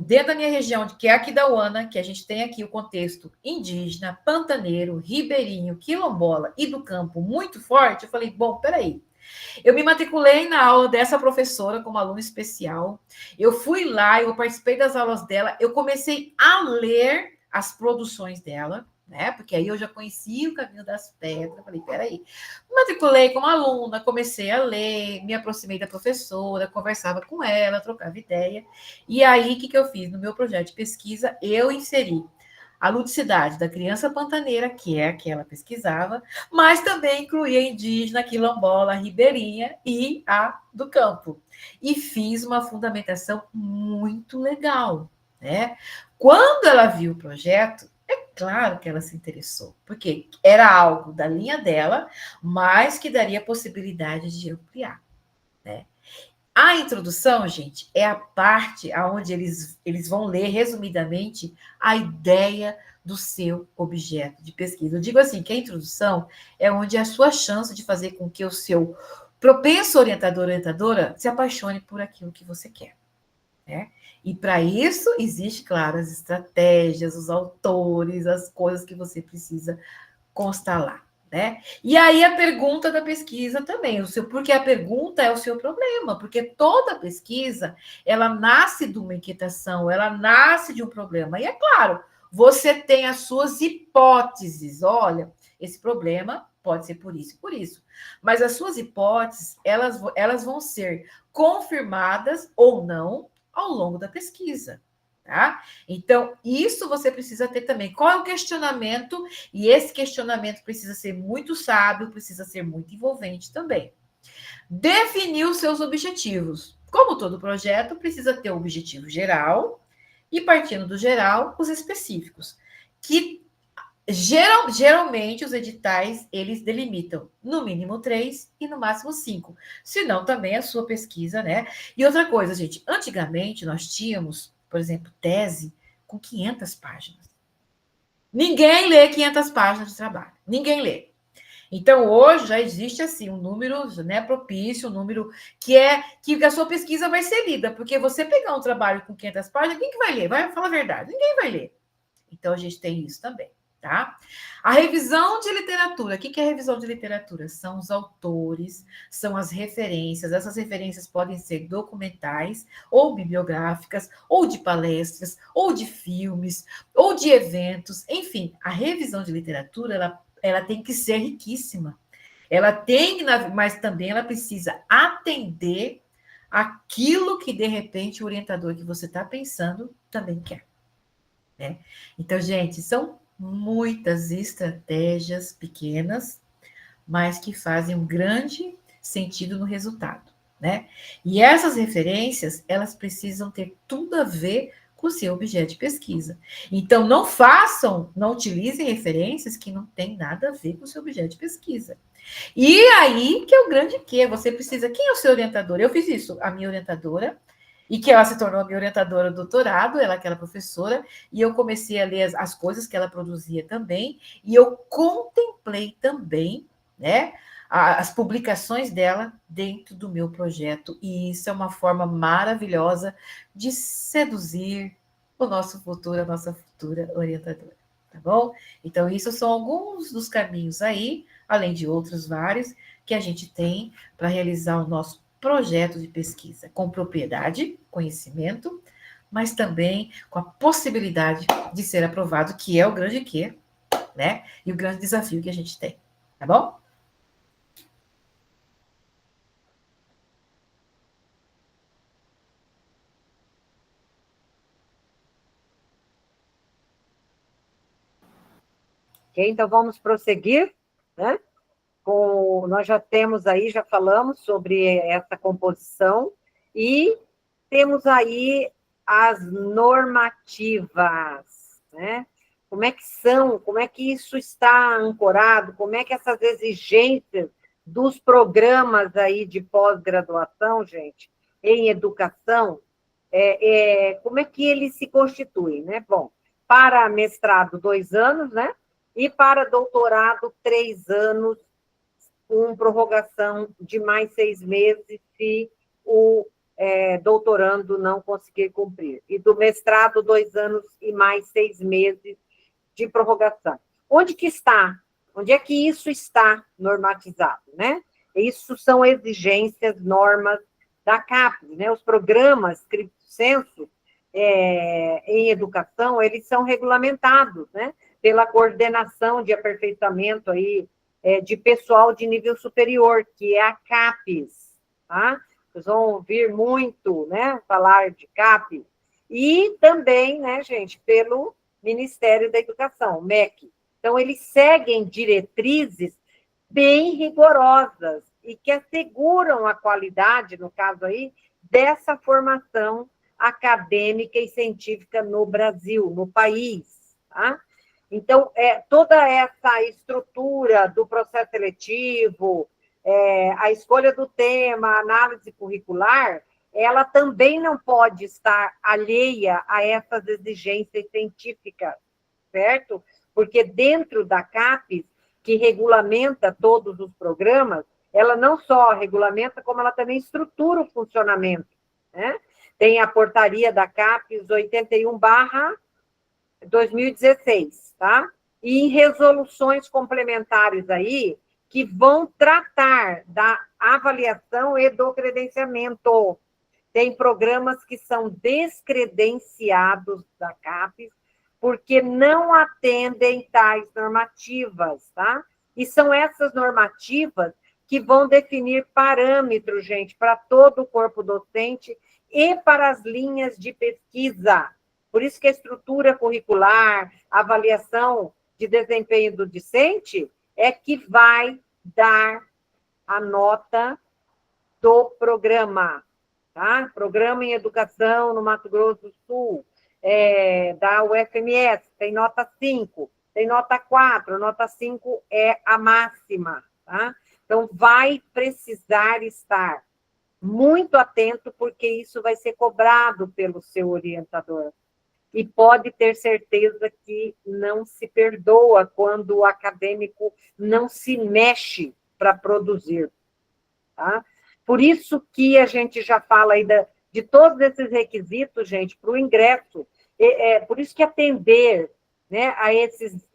dentro da minha região, que é aqui da UANA, que a gente tem aqui o contexto indígena, pantaneiro, ribeirinho, quilombola e do campo muito forte, eu falei, bom, peraí. Eu me matriculei na aula dessa professora como aluna especial, eu fui lá, eu participei das aulas dela, eu comecei a ler as produções dela, né? Porque aí eu já conhecia o caminho das pedras. Falei, peraí. Me matriculei como aluna, comecei a ler, me aproximei da professora, conversava com ela, trocava ideia. E aí, o que eu fiz? No meu projeto de pesquisa, eu inseri a ludicidade da criança pantaneira, que é a que ela pesquisava, mas também incluía a indígena, quilombola, ribeirinha e a do campo. E fiz uma fundamentação muito legal, né? Quando ela viu o projeto, claro que ela se interessou, porque era algo da linha dela, mas que daria possibilidade de ampliar, né? A introdução, gente, é a parte onde eles vão ler, resumidamente, a ideia do seu objeto de pesquisa. Eu digo assim, que a introdução é onde é a sua chance de fazer com que o seu propenso orientador ou orientadora se apaixone por aquilo que você quer, né? E para isso, existe, claro, as estratégias, os autores, as coisas que você precisa constar lá, né? E aí a pergunta da pesquisa também, porque a pergunta é o seu problema, porque toda pesquisa, ela nasce de uma inquietação, ela nasce de um problema. E é claro, você tem as suas hipóteses. Olha, esse problema pode ser por isso e por isso. Mas as suas hipóteses, elas vão ser confirmadas ou não ao longo da pesquisa. Tá? Então, isso você precisa ter também. Qual é o questionamento? E esse questionamento precisa ser muito sábio, precisa ser muito envolvente também. Definir os seus objetivos. Como todo projeto, precisa ter o objetivo geral e, partindo do geral, os específicos. Que geralmente os editais, eles delimitam no mínimo 3 e no máximo 5. Senão também a sua pesquisa, né? E outra coisa, gente, antigamente nós tínhamos, por exemplo, tese com 500 páginas. Ninguém lê 500 páginas de trabalho. Ninguém lê. Então, hoje já existe assim um número, né, propício, um número que a sua pesquisa vai ser lida, porque você pegar um trabalho com 500 páginas, quem que vai ler? Vai falar a verdade, ninguém vai ler. Então, a gente tem isso também, tá? A revisão de literatura. O que é revisão de literatura? São os autores, são as referências. Essas referências podem ser documentais, ou bibliográficas, ou de palestras, ou de filmes, ou de eventos. Enfim, a revisão de literatura, ela tem que ser riquíssima. Ela tem, mas também ela precisa atender aquilo que, de repente, o orientador que você está pensando também quer. Né? Então, gente, são muitas estratégias pequenas, mas que fazem um grande sentido no resultado. Né? E essas referências, elas precisam ter tudo a ver com o seu objeto de pesquisa. Então, não utilizem referências que não têm nada a ver com o seu objeto de pesquisa. E aí que é o grande quê? Você precisa... Quem é o seu orientador? Eu fiz isso. A minha orientadora, e que ela se tornou a minha orientadora do doutorado, ela que era professora, e eu comecei a ler as coisas que ela produzia também, e eu contemplei também, né, as publicações dela dentro do meu projeto, e isso é uma forma maravilhosa de seduzir o nosso futuro, a nossa futura orientadora, tá bom? Então, isso são alguns dos caminhos aí, além de outros vários, que a gente tem para realizar o nosso projeto de pesquisa, com propriedade, conhecimento, mas também com a possibilidade de ser aprovado, que é o grande quê, né? E o grande desafio que a gente tem, tá bom? Ok, então vamos prosseguir, né? Nós já temos aí, já falamos sobre essa composição, e temos aí as normativas, né? Como é que são, como é que isso está ancorado, como é que essas exigências dos programas aí de pós-graduação, gente, em educação, como é que eles se constituem, né? Bom, para mestrado, 2 anos, né? E para doutorado, 3 anos, com prorrogação de mais 6 meses, se o doutorando não conseguir cumprir. E do mestrado, 2 anos e mais 6 meses de prorrogação. Onde que está? Onde é que isso está normatizado, né? Isso são exigências, normas da CAPES, né? Os programas Scripto Sensu em educação, eles são regulamentados, né? Pela coordenação de aperfeiçoamento aí, de pessoal de nível superior, que é a CAPES, tá? Vocês vão ouvir muito, né, falar de CAPES. E também, né, gente, pelo Ministério da Educação, MEC. Então, eles seguem diretrizes bem rigorosas e que asseguram a qualidade, no caso aí, dessa formação acadêmica e científica no Brasil, no país, tá? Então, toda essa estrutura do processo seletivo, a escolha do tema, a análise curricular, ela também não pode estar alheia a essas exigências científicas, certo? Porque dentro da CAPES, que regulamenta todos os programas, ela não só regulamenta, como ela também estrutura o funcionamento, né? Tem a portaria da CAPES 81/2016, tá? E em resoluções complementares aí, que vão tratar da avaliação e do credenciamento. Tem programas que são descredenciados da CAPES, porque não atendem tais normativas, tá? E são essas normativas que vão definir parâmetros, gente, para todo o corpo docente e para as linhas de pesquisa. Por isso que a estrutura curricular, a avaliação de desempenho do discente é que vai dar a nota do programa, tá? Programa em Educação no Mato Grosso do Sul, da UFMS, tem nota 5, tem nota 4, nota 5 é a máxima, tá? Então, vai precisar estar muito atento, porque isso vai ser cobrado pelo seu orientador. E pode ter certeza que não se perdoa quando o acadêmico não se mexe para produzir, tá? Por isso que a gente já fala aí de todos esses requisitos, gente, para o ingresso. Por isso que atender, né, a esses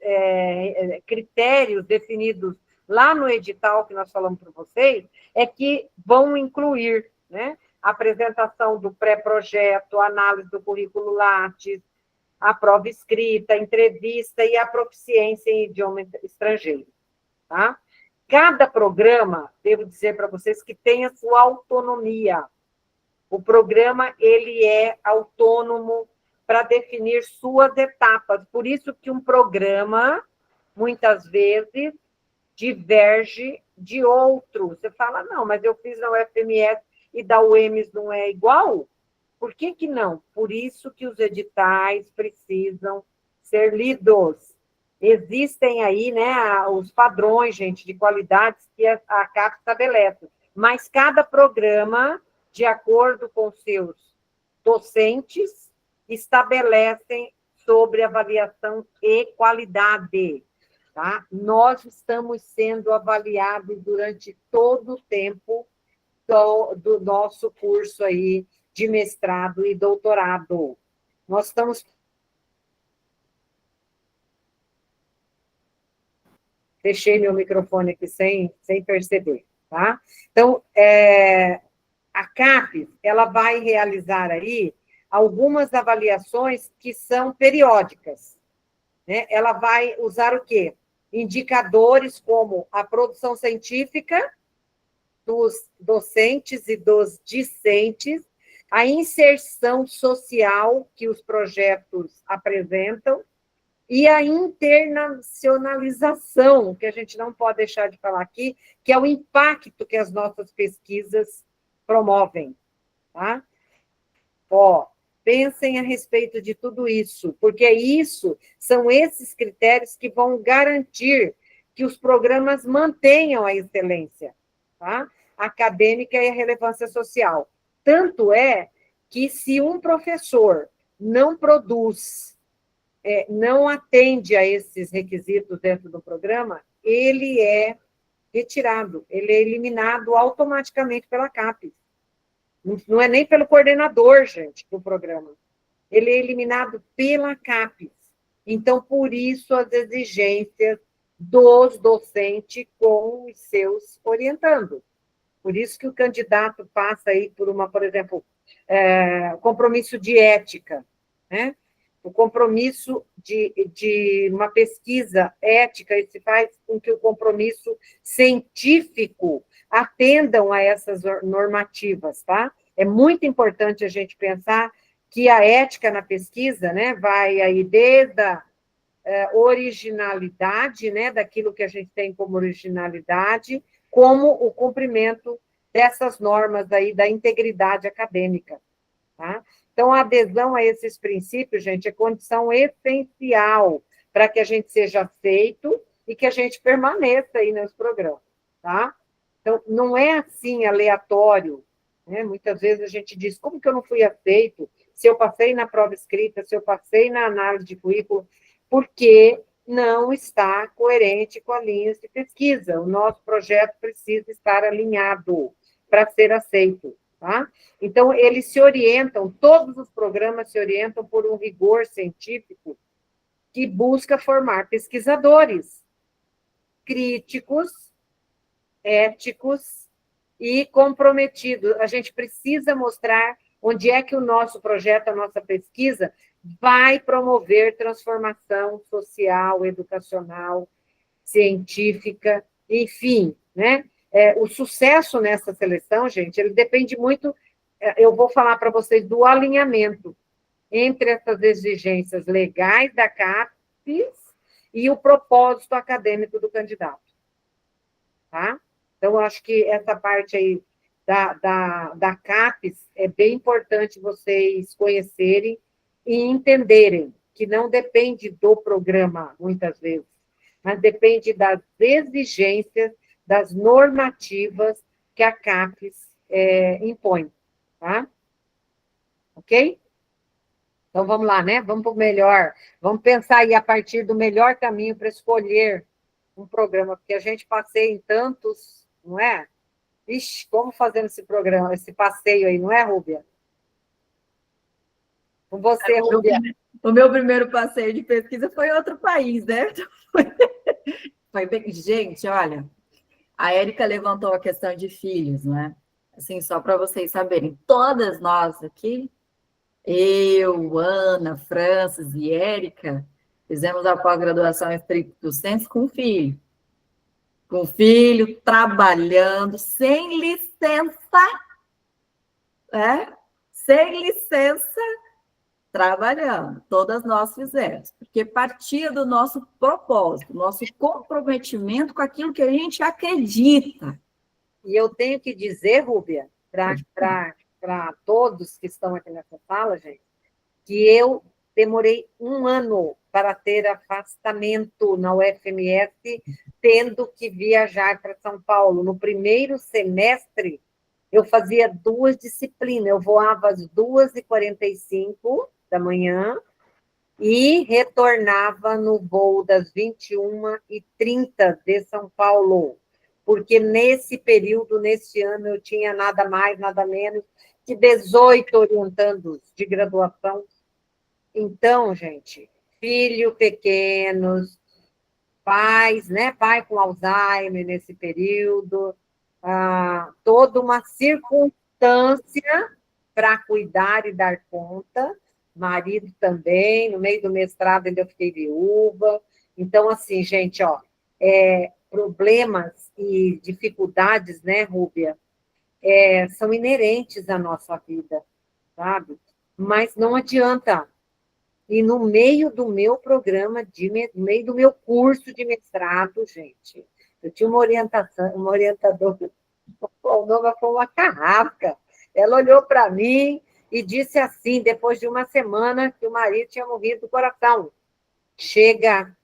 critérios definidos lá no edital que nós falamos para vocês, é que vão incluir, né, a apresentação do pré-projeto, a análise do currículo Lattes, a prova escrita, a entrevista e a proficiência em idioma estrangeiro, tá? Cada programa, devo dizer para vocês, que tem a sua autonomia. O programa, ele é autônomo para definir suas etapas. Por isso que um programa, muitas vezes, diverge de outro. Você fala, não, mas eu fiz na UFMS e da UEMS não é igual? Por que que não? Por isso que os editais precisam ser lidos. Existem aí, né, os padrões, gente, de qualidades que a CAP estabelece, mas cada programa, de acordo com seus docentes, estabelecem sobre avaliação e qualidade, tá? Nós estamos sendo avaliados durante todo o tempo do nosso curso aí de mestrado e doutorado. Nós estamos... Fechei meu microfone aqui sem perceber, tá? Então, a CAPES, ela vai realizar aí algumas avaliações que são periódicas, né? Ela vai usar o quê? Indicadores como a produção científica dos docentes e dos discentes, a inserção social que os projetos apresentam, e a internacionalização, que a gente não pode deixar de falar aqui, que é o impacto que as nossas pesquisas promovem, tá? Pensem a respeito de tudo isso, porque são esses critérios que vão garantir que os programas mantenham a excelência, tá? Acadêmica e a relevância social. Tanto é que se um professor não produz, não atende a esses requisitos dentro do programa, ele é retirado, ele é eliminado automaticamente pela CAPES. Não é nem pelo coordenador, gente, do programa. Ele é eliminado pela CAPES. Então, por isso, as exigências dos docentes com os seus orientandos. Por isso que o candidato passa aí por exemplo, compromisso de ética, né? O compromisso de uma pesquisa ética, e se faz com que o compromisso científico atendam a essas normativas, tá? É muito importante a gente pensar que a ética na pesquisa, né, vai aí desde a originalidade, né, daquilo que a gente tem como originalidade, como o cumprimento dessas normas aí da integridade acadêmica, tá? Então, a adesão a esses princípios, gente, é condição essencial para que a gente seja aceito e que a gente permaneça aí nesse programa, tá? Então, não é assim aleatório, né? Muitas vezes a gente diz, como que eu não fui aceito? Se eu passei na prova escrita, se eu passei na análise de currículo, porque não está coerente com as linhas de pesquisa. O nosso projeto precisa estar alinhado para ser aceito, tá? Então, eles se orientam, todos os programas se orientam por um rigor científico que busca formar pesquisadores críticos, éticos e comprometidos. A gente precisa mostrar onde é que o nosso projeto, a nossa pesquisa, vai promover transformação social, educacional, científica, enfim, né? O sucesso nessa seleção, gente, ele depende muito, eu vou falar para vocês do alinhamento entre essas exigências legais da CAPES e o propósito acadêmico do candidato, tá? Então, eu acho que essa parte aí da CAPES é bem importante vocês conhecerem e entenderem que não depende do programa, muitas vezes, mas depende das exigências, das normativas que a CAPES impõe, tá? Ok? Então, vamos lá, né? Vamos para o melhor. Vamos pensar aí a partir do melhor caminho para escolher um programa, porque a gente passeia em tantos, não é? Ixi, como fazendo esse programa, esse passeio aí, não é, Rúbia? Com você, Rúbia. O meu primeiro passeio de pesquisa foi em outro país, né? Foi bem... Gente, olha, a Érica levantou a questão de filhos, né? Assim, só para vocês saberem, todas nós aqui, eu, Ana, Francis e Érica, fizemos a pós-graduação em Stricto Sensu com filho. Com filho, trabalhando, sem licença, sem licença, trabalhando. Todas nós fizemos, porque partia do nosso propósito, nosso comprometimento com aquilo que a gente acredita. E eu tenho que dizer, Rúbia, para todos que estão aqui nessa sala, gente, que eu demorei 1 ano para ter afastamento na UFMS, tendo que viajar para São Paulo. No primeiro semestre, eu fazia 2 disciplinas. Eu voava às 2h45 da manhã e retornava no voo das 21h30 de São Paulo. Porque nesse período, nesse ano, eu tinha nada mais, nada menos que 18 orientandos de graduação. Então, gente, filho pequenos, pais, né? Pai com Alzheimer nesse período, toda uma circunstância para cuidar e dar conta, marido também, no meio do mestrado ainda eu fiquei viúva. Então, assim, gente, ó, problemas e dificuldades, né, Rúbia, são inerentes à nossa vida, sabe? Mas não adianta. E no meio do meu programa, no meio do meu curso de mestrado, gente, eu tinha uma orientadora, o nome foi uma carrasca. Ela olhou para mim e disse assim, depois de 1 semana, que o marido tinha morrido do coração. Chega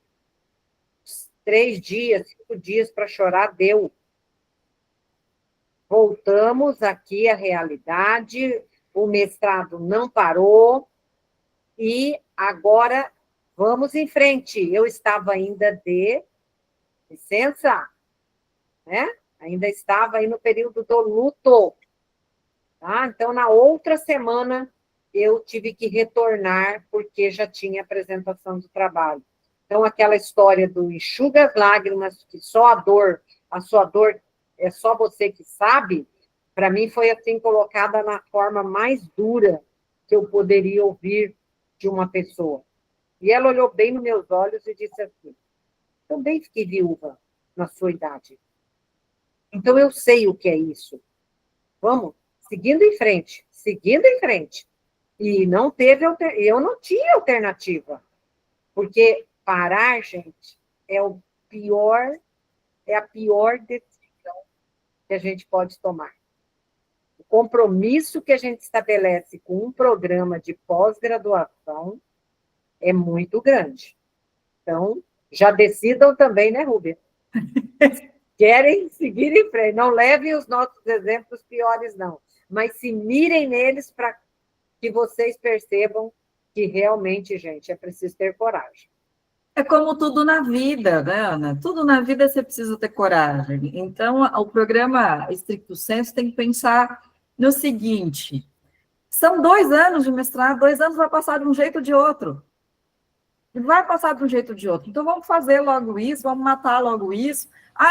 3 dias, 5 dias para chorar, deu. Voltamos aqui à realidade, o mestrado não parou, e agora vamos em frente. Eu estava ainda de licença, né? Ainda estava aí no período do luto. Tá? Então, na outra semana, eu tive que retornar, porque já tinha apresentação do trabalho. Então, aquela história do enxuga as lágrimas, que só a sua dor é só você que sabe, para mim foi assim colocada na forma mais dura que eu poderia ouvir de uma pessoa. E ela olhou bem nos meus olhos e disse assim, também fiquei viúva na sua idade. Então, eu sei o que é isso. Vamos, seguindo em frente. E eu não tinha alternativa. Porque parar, gente, é a pior decisão que a gente pode tomar. O compromisso que a gente estabelece com um programa de pós-graduação é muito grande. Então, já decidam também, né, Rúbia? Querem seguir em frente. Não levem os nossos exemplos piores, não. Mas se mirem neles para que vocês percebam que realmente, gente, é preciso ter coragem. É como tudo na vida, né, Ana? Tudo na vida você precisa ter coragem. Então, o programa Stricto Sensu tem que pensar no seguinte, são 2 anos de mestrado, 2 anos vai passar de um jeito ou de outro. Vai passar de um jeito ou de outro. Então, vamos fazer logo isso, vamos matar logo isso.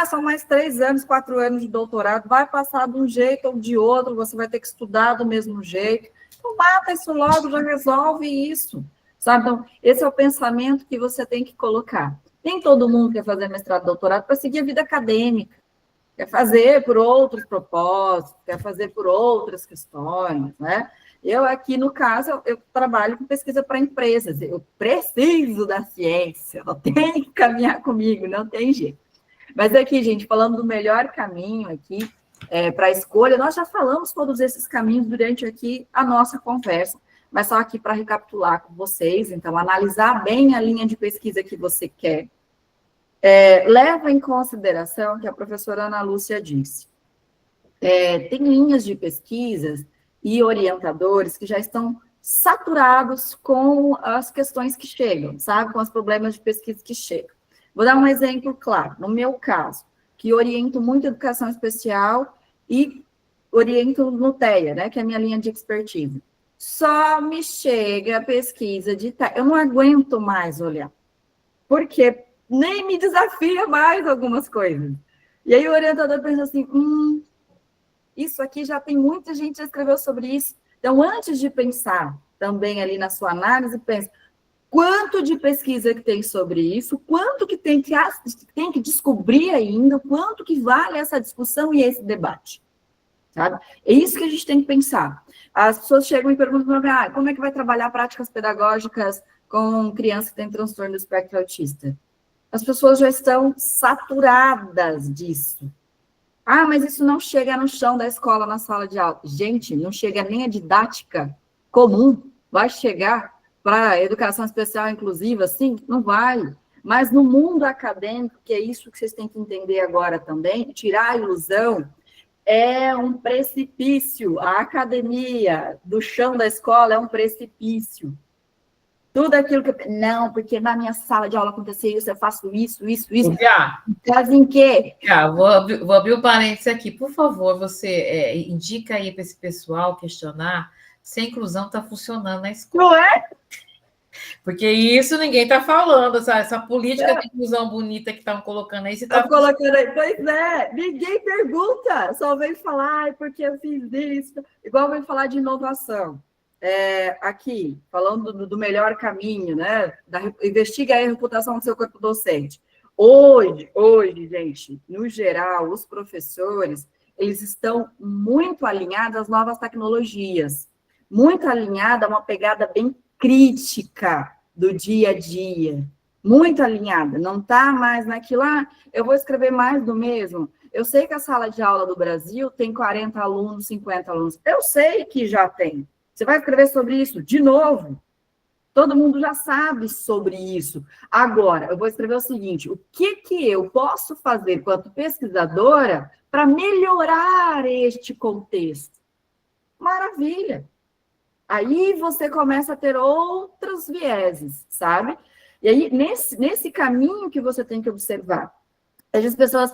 São mais 3 anos, 4 anos de doutorado, vai passar de um jeito ou de outro, você vai ter que estudar do mesmo jeito. Então, mata isso logo, já resolve isso. sabe? Então, esse é o pensamento que você tem que colocar. Nem todo mundo quer fazer mestrado, doutorado para seguir a vida acadêmica. Quer fazer por outros propósitos, quer fazer por outras questões, né? Eu aqui, no caso, eu trabalho com pesquisa para empresas, eu preciso da ciência, ela tem que caminhar comigo, não tem jeito. Mas aqui, gente, falando do melhor caminho aqui para a escolha, nós já falamos todos esses caminhos durante aqui a nossa conversa, mas só aqui para recapitular com vocês, então, analisar bem a linha de pesquisa que você quer. Leva em consideração o que a professora Ana Lúcia disse. Tem linhas de pesquisas e orientadores que já estão saturados com as questões que chegam, sabe? Com os problemas de pesquisa que chegam. Vou dar um exemplo claro. No meu caso, que oriento muito educação especial e oriento no TEA, né? Que é a minha linha de expertise. Só me chega a pesquisa de TEA. Eu não aguento mais olhar. Porque nem me desafia mais algumas coisas. E aí o orientador pensa assim, isso aqui já tem muita gente que escreveu sobre isso. Então, antes de pensar também ali na sua análise, pensa, quanto de pesquisa que tem sobre isso, quanto que tem que descobrir ainda, quanto que vale essa discussão e esse debate, sabe? É isso que a gente tem que pensar. As pessoas chegam e perguntam, como é que vai trabalhar práticas pedagógicas com criança que tem transtorno do espectro autista? As pessoas já estão saturadas disso. Mas isso não chega no chão da escola, na sala de aula. Gente, não chega nem a didática comum. Vai chegar para a educação especial inclusiva, assim? Não vai. Mas no mundo acadêmico, que é isso que vocês têm que entender agora também, tirar a ilusão, é um precipício. A academia do chão da escola é um precipício. Tudo aquilo que... Não, porque na minha sala de aula aconteceu isso, eu faço isso. Caso em quê? Vou abrir um parênteses aqui. Por favor, você indica aí para esse pessoal questionar se a inclusão está funcionando na escola. Não é? Porque isso ninguém está falando, essa política de inclusão bonita que estão colocando aí. Estão colocando aí. Pois é, ninguém pergunta, só vem falar, porque eu fiz isso. Igual vem falar de inovação. Aqui, falando do melhor caminho, né? Investiga aí a reputação do seu corpo docente. Hoje, gente, no geral, os professores, eles estão muito alinhados às novas tecnologias, muito alinhados a uma pegada bem crítica do dia a dia, muito alinhada, não está mais naquilo, eu vou escrever mais do mesmo. Eu sei que a sala de aula do Brasil tem 40 alunos, 50 alunos, eu sei que já tem. Você vai escrever sobre isso de novo? Todo mundo já sabe sobre isso. Agora, eu vou escrever o seguinte, o que eu posso fazer quanto pesquisadora para melhorar este contexto? Maravilha! Aí você começa a ter outros vieses, sabe? E aí, nesse caminho que você tem que observar, as pessoas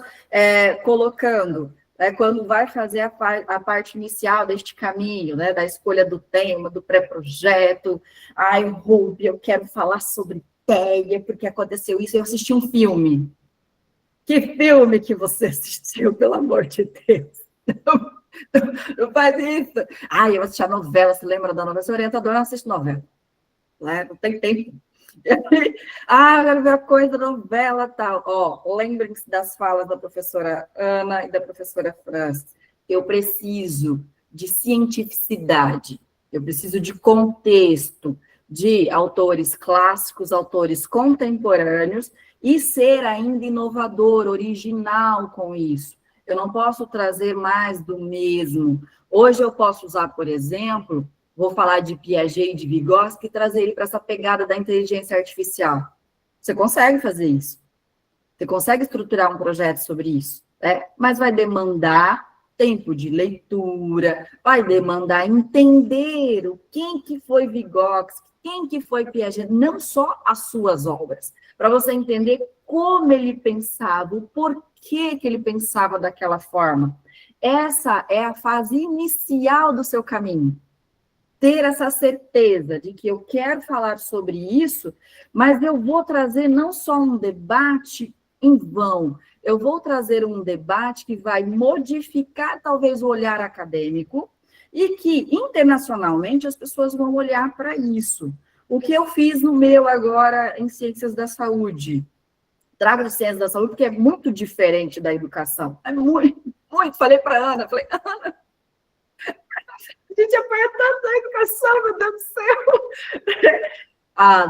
colocando... quando vai fazer a parte inicial deste caminho, né, da escolha do tema, do pré-projeto, Ruby, eu quero falar sobre TEA, porque aconteceu isso, eu assisti um filme. Que filme que você assistiu, pelo amor de Deus? Não faz isso. Eu assisti a novela, se lembra da novela? Seu orientador não assiste novela, né? Não tem tempo. Eu quero ver a coisa da novela tal. Lembrem-se das falas da professora Ana e da professora Francis. Eu preciso de cientificidade, eu preciso de contexto, de autores clássicos, autores contemporâneos, e ser ainda inovador, original com isso. Eu não posso trazer mais do mesmo. Hoje eu posso usar, por exemplo... Vou falar de Piaget e de Vygotsky e trazer ele para essa pegada da inteligência artificial. Você consegue fazer isso. Você consegue estruturar um projeto sobre isso. Mas vai demandar tempo de leitura, vai demandar entender quem que foi Vygotsky, quem que foi Piaget, não só as suas obras, para você entender como ele pensava, o porquê que ele pensava daquela forma. Essa é a fase inicial do seu caminho. Ter essa certeza de que eu quero falar sobre isso, mas eu vou trazer não só um debate em vão, eu vou trazer um debate que vai modificar talvez o olhar acadêmico e que internacionalmente as pessoas vão olhar para isso. O que eu fiz no meu agora em Ciências da Saúde? Trago de Ciências da Saúde porque é muito diferente da educação. É muito, muito. Falei para a Ana, Ana, a gente apanha tanto da educação, meu Deus do céu.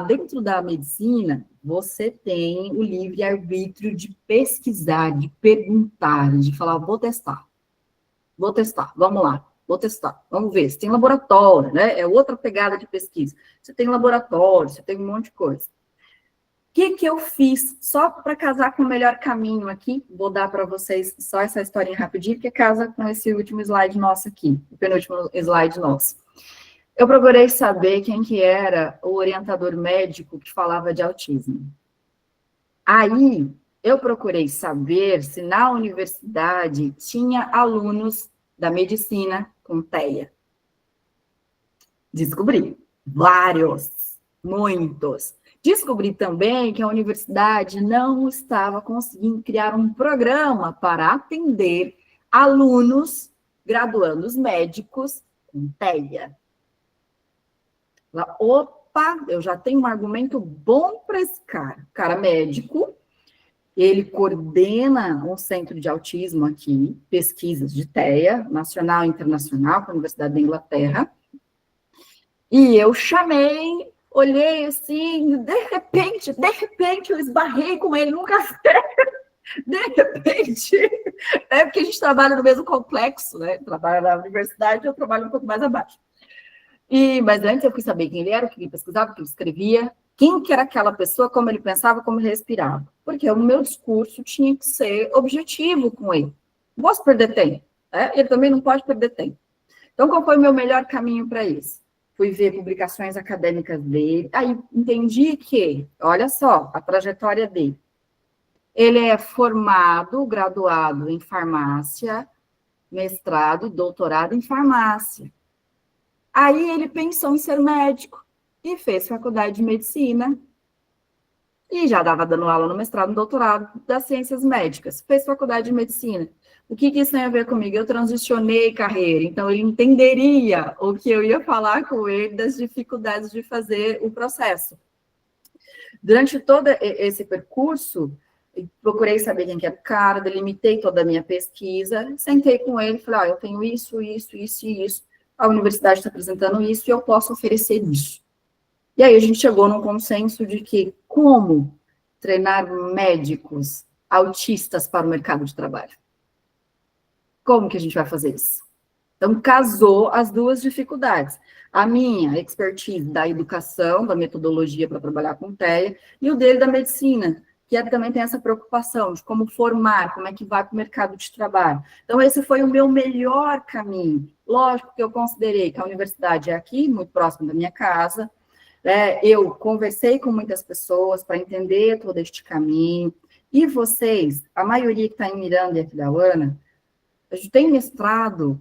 Dentro da medicina, você tem o livre-arbítrio de pesquisar, de perguntar, de falar, vou testar, vamos lá, vou testar, vamos ver. Você tem laboratório, né? É outra pegada de pesquisa. Você tem laboratório, você tem um monte de coisa. O que eu fiz só para casar com o melhor caminho aqui? Vou dar para vocês só essa historinha rapidinho, que casa com esse último slide nosso aqui, o penúltimo slide nosso. Eu procurei saber quem que era o orientador médico que falava de autismo. Aí, eu procurei saber se na universidade tinha alunos da medicina com TEA. Descobri. Vários. Muitos. Descobri também que a universidade não estava conseguindo criar um programa para atender alunos graduandos médicos com TEA. Opa, eu já tenho um argumento bom para esse cara. O cara médico, ele coordena um centro de autismo aqui, pesquisas de TEA, nacional e internacional, com a Universidade da Inglaterra. E eu chamei, olhei assim, de repente, eu esbarrei com ele num café. De repente, é porque a gente trabalha no mesmo complexo, né? Trabalha na universidade, eu trabalho um pouco mais abaixo. Mas antes eu fui saber quem ele era, o que ele pesquisava, o que ele escrevia, quem que era aquela pessoa, como ele pensava, como ele respirava. Porque o meu discurso tinha que ser objetivo com ele. Não posso perder tempo, né? Ele também não pode perder tempo. Então, qual foi o meu melhor caminho para isso? Fui ver publicações acadêmicas dele, aí entendi que, olha só, a trajetória dele. Ele é formado, graduado em farmácia, mestrado, doutorado em farmácia. Aí ele pensou em ser médico e fez faculdade de medicina e já estava dando aula no mestrado, no doutorado das ciências médicas. Fez faculdade de medicina. O que isso tem a ver comigo? Eu transicionei carreira, então ele entenderia o que eu ia falar com ele das dificuldades de fazer o processo. Durante todo esse percurso, procurei saber quem que era o cara, delimitei toda a minha pesquisa, sentei com ele e falei, eu tenho isso e isso. A universidade está apresentando isso e eu posso oferecer isso. E aí a gente chegou num consenso de que como treinar médicos autistas para o mercado de trabalho? Como que a gente vai fazer isso? Então, casou as duas dificuldades. A minha expertise da educação, da metodologia para trabalhar com TEA, e o dele da medicina, que também tem essa preocupação de como formar, como é que vai para o mercado de trabalho. Então, esse foi o meu melhor caminho. Lógico que eu considerei que a universidade é aqui, muito próximo da minha casa, né? Eu conversei com muitas pessoas para entender todo este caminho, e vocês, a maioria que está em Miranda e aqui da UANA, a gente tem mestrado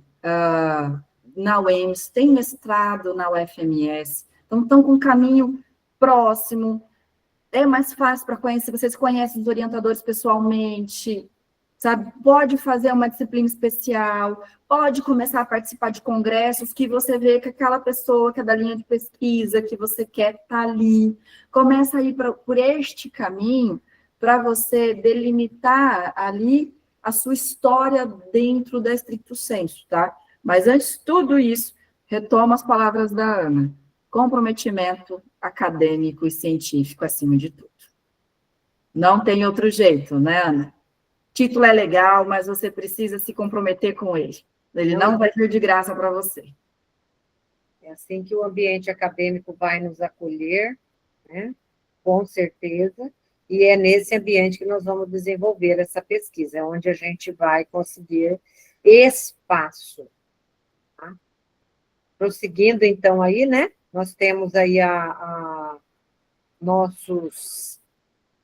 na UEMS, tem mestrado na UFMS, então estão com um caminho próximo, é mais fácil para conhecer, vocês conhecem os orientadores pessoalmente, sabe? Pode fazer uma disciplina especial, pode começar a participar de congressos que você vê que aquela pessoa que é da linha de pesquisa, que você quer estar ali, começa a ir por este caminho para você delimitar ali a sua história dentro da stricto sensu, tá? Mas antes de tudo isso, retomo as palavras da Ana. Comprometimento acadêmico e científico acima de tudo. Não tem outro jeito, né, Ana? Título é legal, mas você precisa se comprometer com ele. Ele não vai vir de graça para você. É assim que o ambiente acadêmico vai nos acolher, né? Com certeza. E é nesse ambiente que nós vamos desenvolver essa pesquisa, onde a gente vai conseguir espaço. Tá? Prosseguindo, então, aí, né? Nós temos aí nossos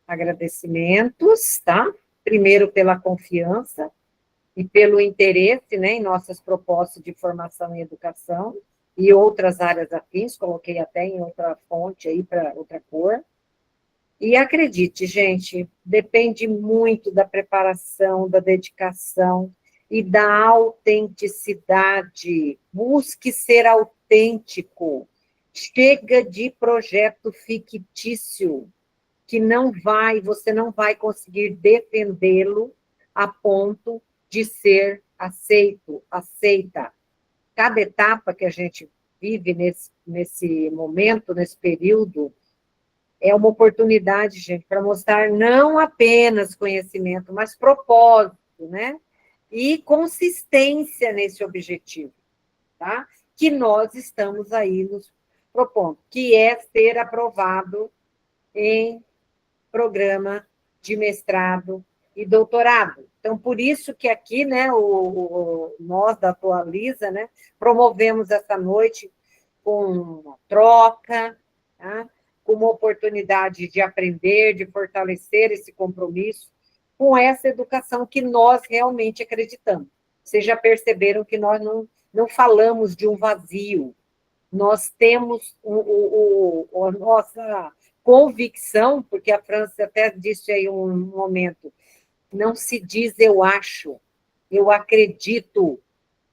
agradecimentos, tá? Primeiro pela confiança e pelo interesse, né, em nossas propostas de formação e educação e outras áreas afins, coloquei até em outra fonte aí para outra cor. E acredite, gente, depende muito da preparação, da dedicação e da autenticidade. Busque ser autêntico. Chega de projeto fictício, que você não vai conseguir defendê-lo a ponto de ser aceita. Cada etapa que a gente vive nesse momento, nesse período, é uma oportunidade, gente, para mostrar não apenas conhecimento, mas propósito, né? E consistência nesse objetivo, tá? Que nós estamos aí nos propondo, que é ser aprovado em programa de mestrado e doutorado. Então, por isso que aqui, né, nós da Atualiza, né, promovemos essa noite com uma troca, tá? Com uma oportunidade de aprender, de fortalecer esse compromisso com essa educação que nós realmente acreditamos. Vocês já perceberam que nós não falamos de um vazio, nós temos a nossa convicção, porque a França até disse aí um momento, não se diz eu acho, eu acredito,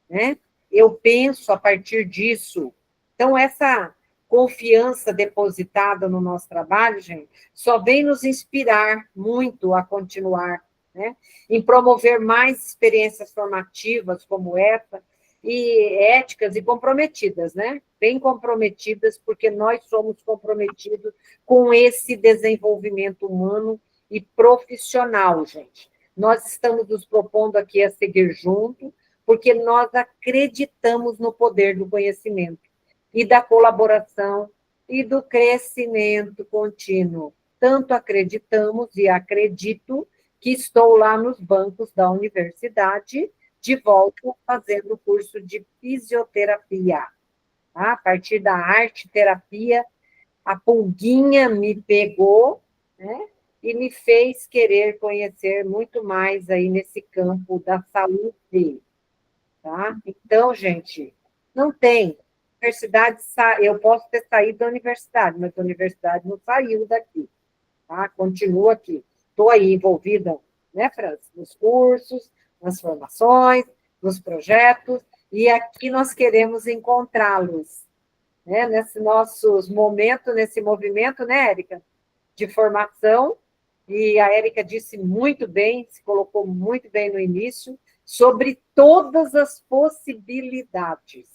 né? Eu penso a partir disso. Então, essa confiança depositada no nosso trabalho, gente, só vem nos inspirar muito a continuar, né? Em promover mais experiências formativas como essa, e éticas e comprometidas, né? Bem comprometidas, porque nós somos comprometidos com esse desenvolvimento humano e profissional, gente. Nós estamos nos propondo aqui a seguir junto, porque nós acreditamos no poder do conhecimento e da colaboração e do crescimento contínuo. Tanto acreditamos e acredito que estou lá nos bancos da universidade, de volta fazendo o curso de fisioterapia. Tá? A partir da arte-terapia, a pulguinha me pegou, né? E me fez querer conhecer muito mais aí nesse campo da saúde. Tá? Então, gente, não tem. Universidade, eu posso ter saído da universidade, mas a universidade não saiu daqui. Tá? Continua aqui. Estou aí envolvida, né, França, nos cursos, nas formações, nos projetos, e aqui nós queremos encontrá-los, né, nesse nossos momentos, nesse movimento, né, Érica, de formação, e a Érica disse muito bem, se colocou muito bem no início, sobre todas as possibilidades.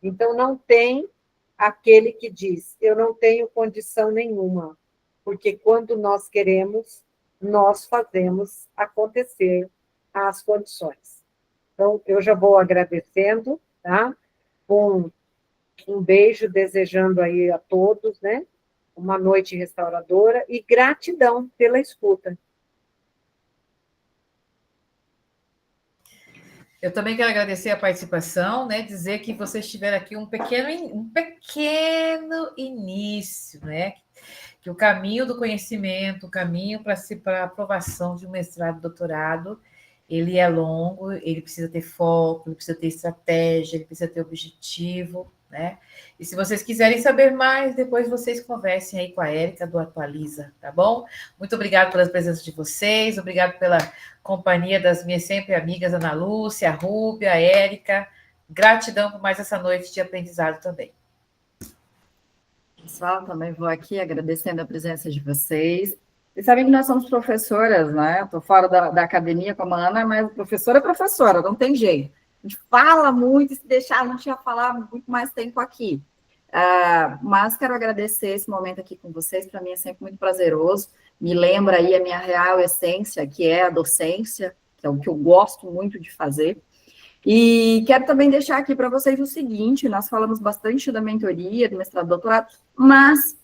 Então, não tem aquele que diz, eu não tenho condição nenhuma, porque quando nós queremos, nós fazemos acontecer as condições. Então, eu já vou agradecendo, tá? Um beijo, desejando aí a todos, né? Uma noite restauradora e gratidão pela escuta. Eu também quero agradecer a participação, né? Dizer que vocês tiveram aqui um pequeno início, né? Que o caminho do conhecimento, o caminho para a aprovação de um mestrado, doutorado, ele é longo, ele precisa ter foco, ele precisa ter estratégia, ele precisa ter objetivo, né? E se vocês quiserem saber mais, depois vocês conversem aí com a Érica do Atualiza, tá bom? Muito obrigada pela presença de vocês, obrigado pela companhia das minhas sempre amigas Ana Lúcia, a Rúbia, a Érica. Gratidão por mais essa noite de aprendizado também. Pessoal, também vou aqui agradecendo a presença de vocês. Vocês sabem que nós somos professoras, né? Estou fora da academia como a Ana, mas professora é professora, não tem jeito. A gente fala muito, e se deixar, a gente ia falar muito mais tempo aqui. Mas quero agradecer esse momento aqui com vocês, para mim é sempre muito prazeroso. Me lembra aí a minha real essência, que é a docência, que é o que eu gosto muito de fazer. E quero também deixar aqui para vocês o seguinte, nós falamos bastante da mentoria, do mestrado e doutorado, mas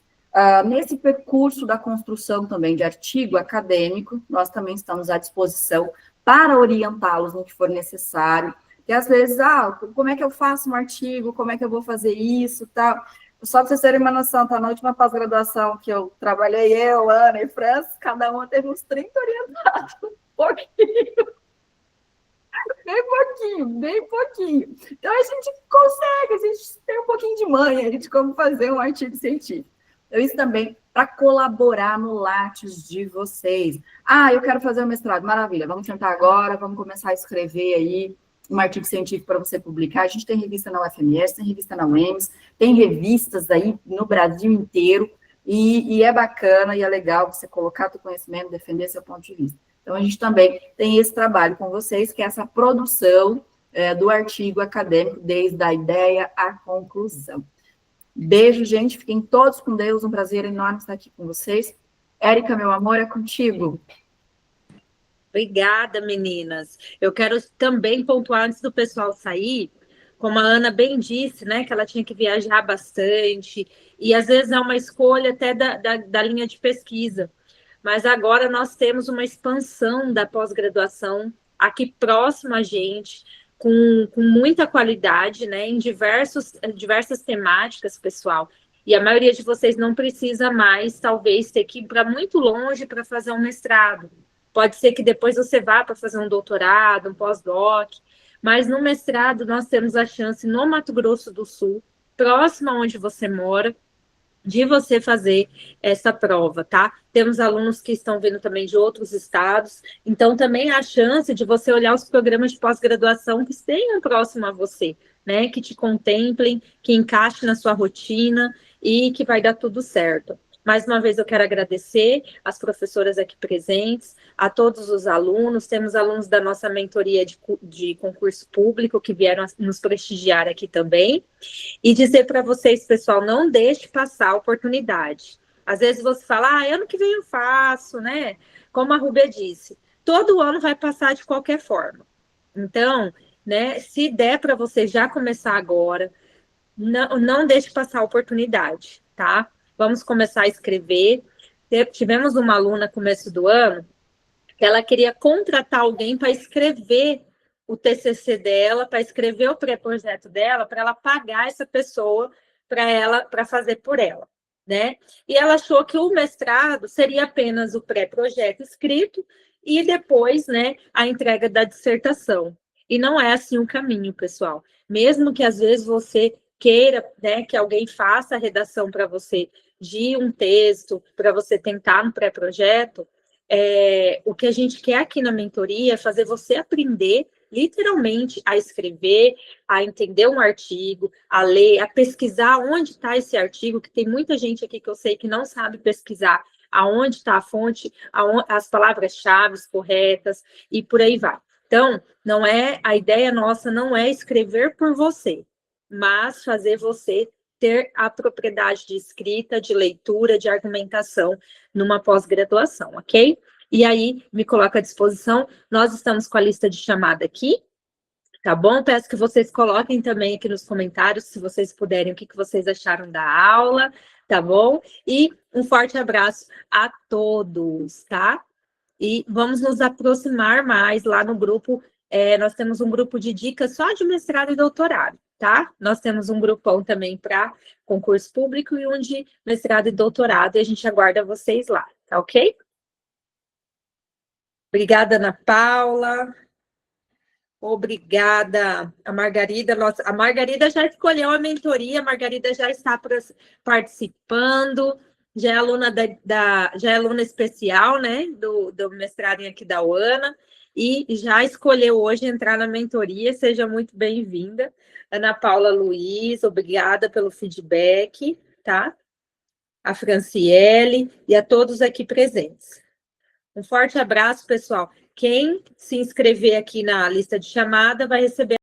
nesse percurso da construção também de artigo acadêmico, nós também estamos à disposição para orientá-los no que for necessário. E às vezes, como é que eu faço um artigo, como é que eu vou fazer isso, tal. Só para vocês terem uma noção, tá? Na última pós-graduação que eu trabalhei, eu, Ana e França, cada uma teve uns 30 orientados, pouquinho. Bem pouquinho. Então, a gente consegue, a gente tem um pouquinho de manha de como fazer um artigo científico. Então, isso também para colaborar no Lattes de vocês. Eu quero fazer um mestrado, maravilha, vamos tentar agora, vamos começar a escrever aí um artigo científico para você publicar. A gente tem revista na UFMS, tem revista na UEMS, tem revistas aí no Brasil inteiro, e é bacana e é legal você colocar seu conhecimento, defender seu ponto de vista. Então, a gente também tem esse trabalho com vocês, que é essa produção do artigo acadêmico, desde a ideia à conclusão. Beijo, gente, fiquem todos com Deus, um prazer enorme estar aqui com vocês. Érica, meu amor, é contigo. Obrigada, meninas. Eu quero também pontuar, antes do pessoal sair, como a Ana bem disse, né, que ela tinha que viajar bastante, e às vezes é uma escolha até da linha de pesquisa. Mas agora nós temos uma expansão da pós-graduação aqui próximo a gente, com muita qualidade, né, em diversas temáticas, pessoal. E a maioria de vocês não precisa mais, talvez, ter que ir para muito longe para fazer um mestrado. Pode ser que depois você vá para fazer um doutorado, um pós-doc, mas no mestrado nós temos a chance no Mato Grosso do Sul, próximo a onde você mora, de você fazer essa prova, tá? Temos alunos que estão vindo também de outros estados, então também há a chance de você olhar os programas de pós-graduação que estejam próximo a você, né? Que te contemplem, que encaixe na sua rotina e que vai dar tudo certo. Mais uma vez eu quero agradecer as professoras aqui presentes, a todos os alunos, temos alunos da nossa mentoria de concurso público que vieram nos prestigiar aqui também, e dizer para vocês, pessoal, não deixe passar a oportunidade. Às vezes você fala, ano que vem eu faço, né? Como a Rúbia disse, todo ano vai passar de qualquer forma. Então, né, se der para você já começar agora, não deixe passar a oportunidade, tá? Vamos começar a escrever. Tivemos uma aluna no começo do ano que ela queria contratar alguém para escrever o TCC dela, para escrever o pré-projeto dela, para ela pagar essa pessoa para fazer por ela, né? E ela achou que o mestrado seria apenas o pré-projeto escrito e depois, né, a entrega da dissertação. E não é assim o caminho, pessoal. Mesmo que às vezes você queira, né, que alguém faça a redação para você de um texto, para você tentar no pré-projeto, o que a gente quer aqui na mentoria é fazer você aprender, literalmente, a escrever, a entender um artigo, a ler, a pesquisar onde está esse artigo, que tem muita gente aqui que eu sei que não sabe pesquisar aonde está a fonte, as palavras-chave corretas, e por aí vai. Então, a ideia nossa não é escrever por você, mas fazer você ter a propriedade de escrita, de leitura, de argumentação numa pós-graduação, ok? E aí, me coloco à disposição, nós estamos com a lista de chamada aqui, tá bom? Peço que vocês coloquem também aqui nos comentários, se vocês puderem, o que vocês acharam da aula, tá bom? E um forte abraço a todos, tá? E vamos nos aproximar mais lá no grupo, nós temos um grupo de dicas só de mestrado e doutorado, tá? Nós temos um grupão também para concurso público e um de mestrado e doutorado, e a gente aguarda vocês lá, tá ok? Obrigada, Ana Paula. Obrigada, a Margarida. A Margarida já escolheu a mentoria, a Margarida já está participando, já é aluna já é aluna especial, né, do mestrado aqui da UANA, e já escolheu hoje entrar na mentoria. Seja muito bem-vinda. Ana Paula Luiz, obrigada pelo feedback, tá? A Franciele e a todos aqui presentes. Um forte abraço, pessoal. Quem se inscrever aqui na lista de chamada vai receber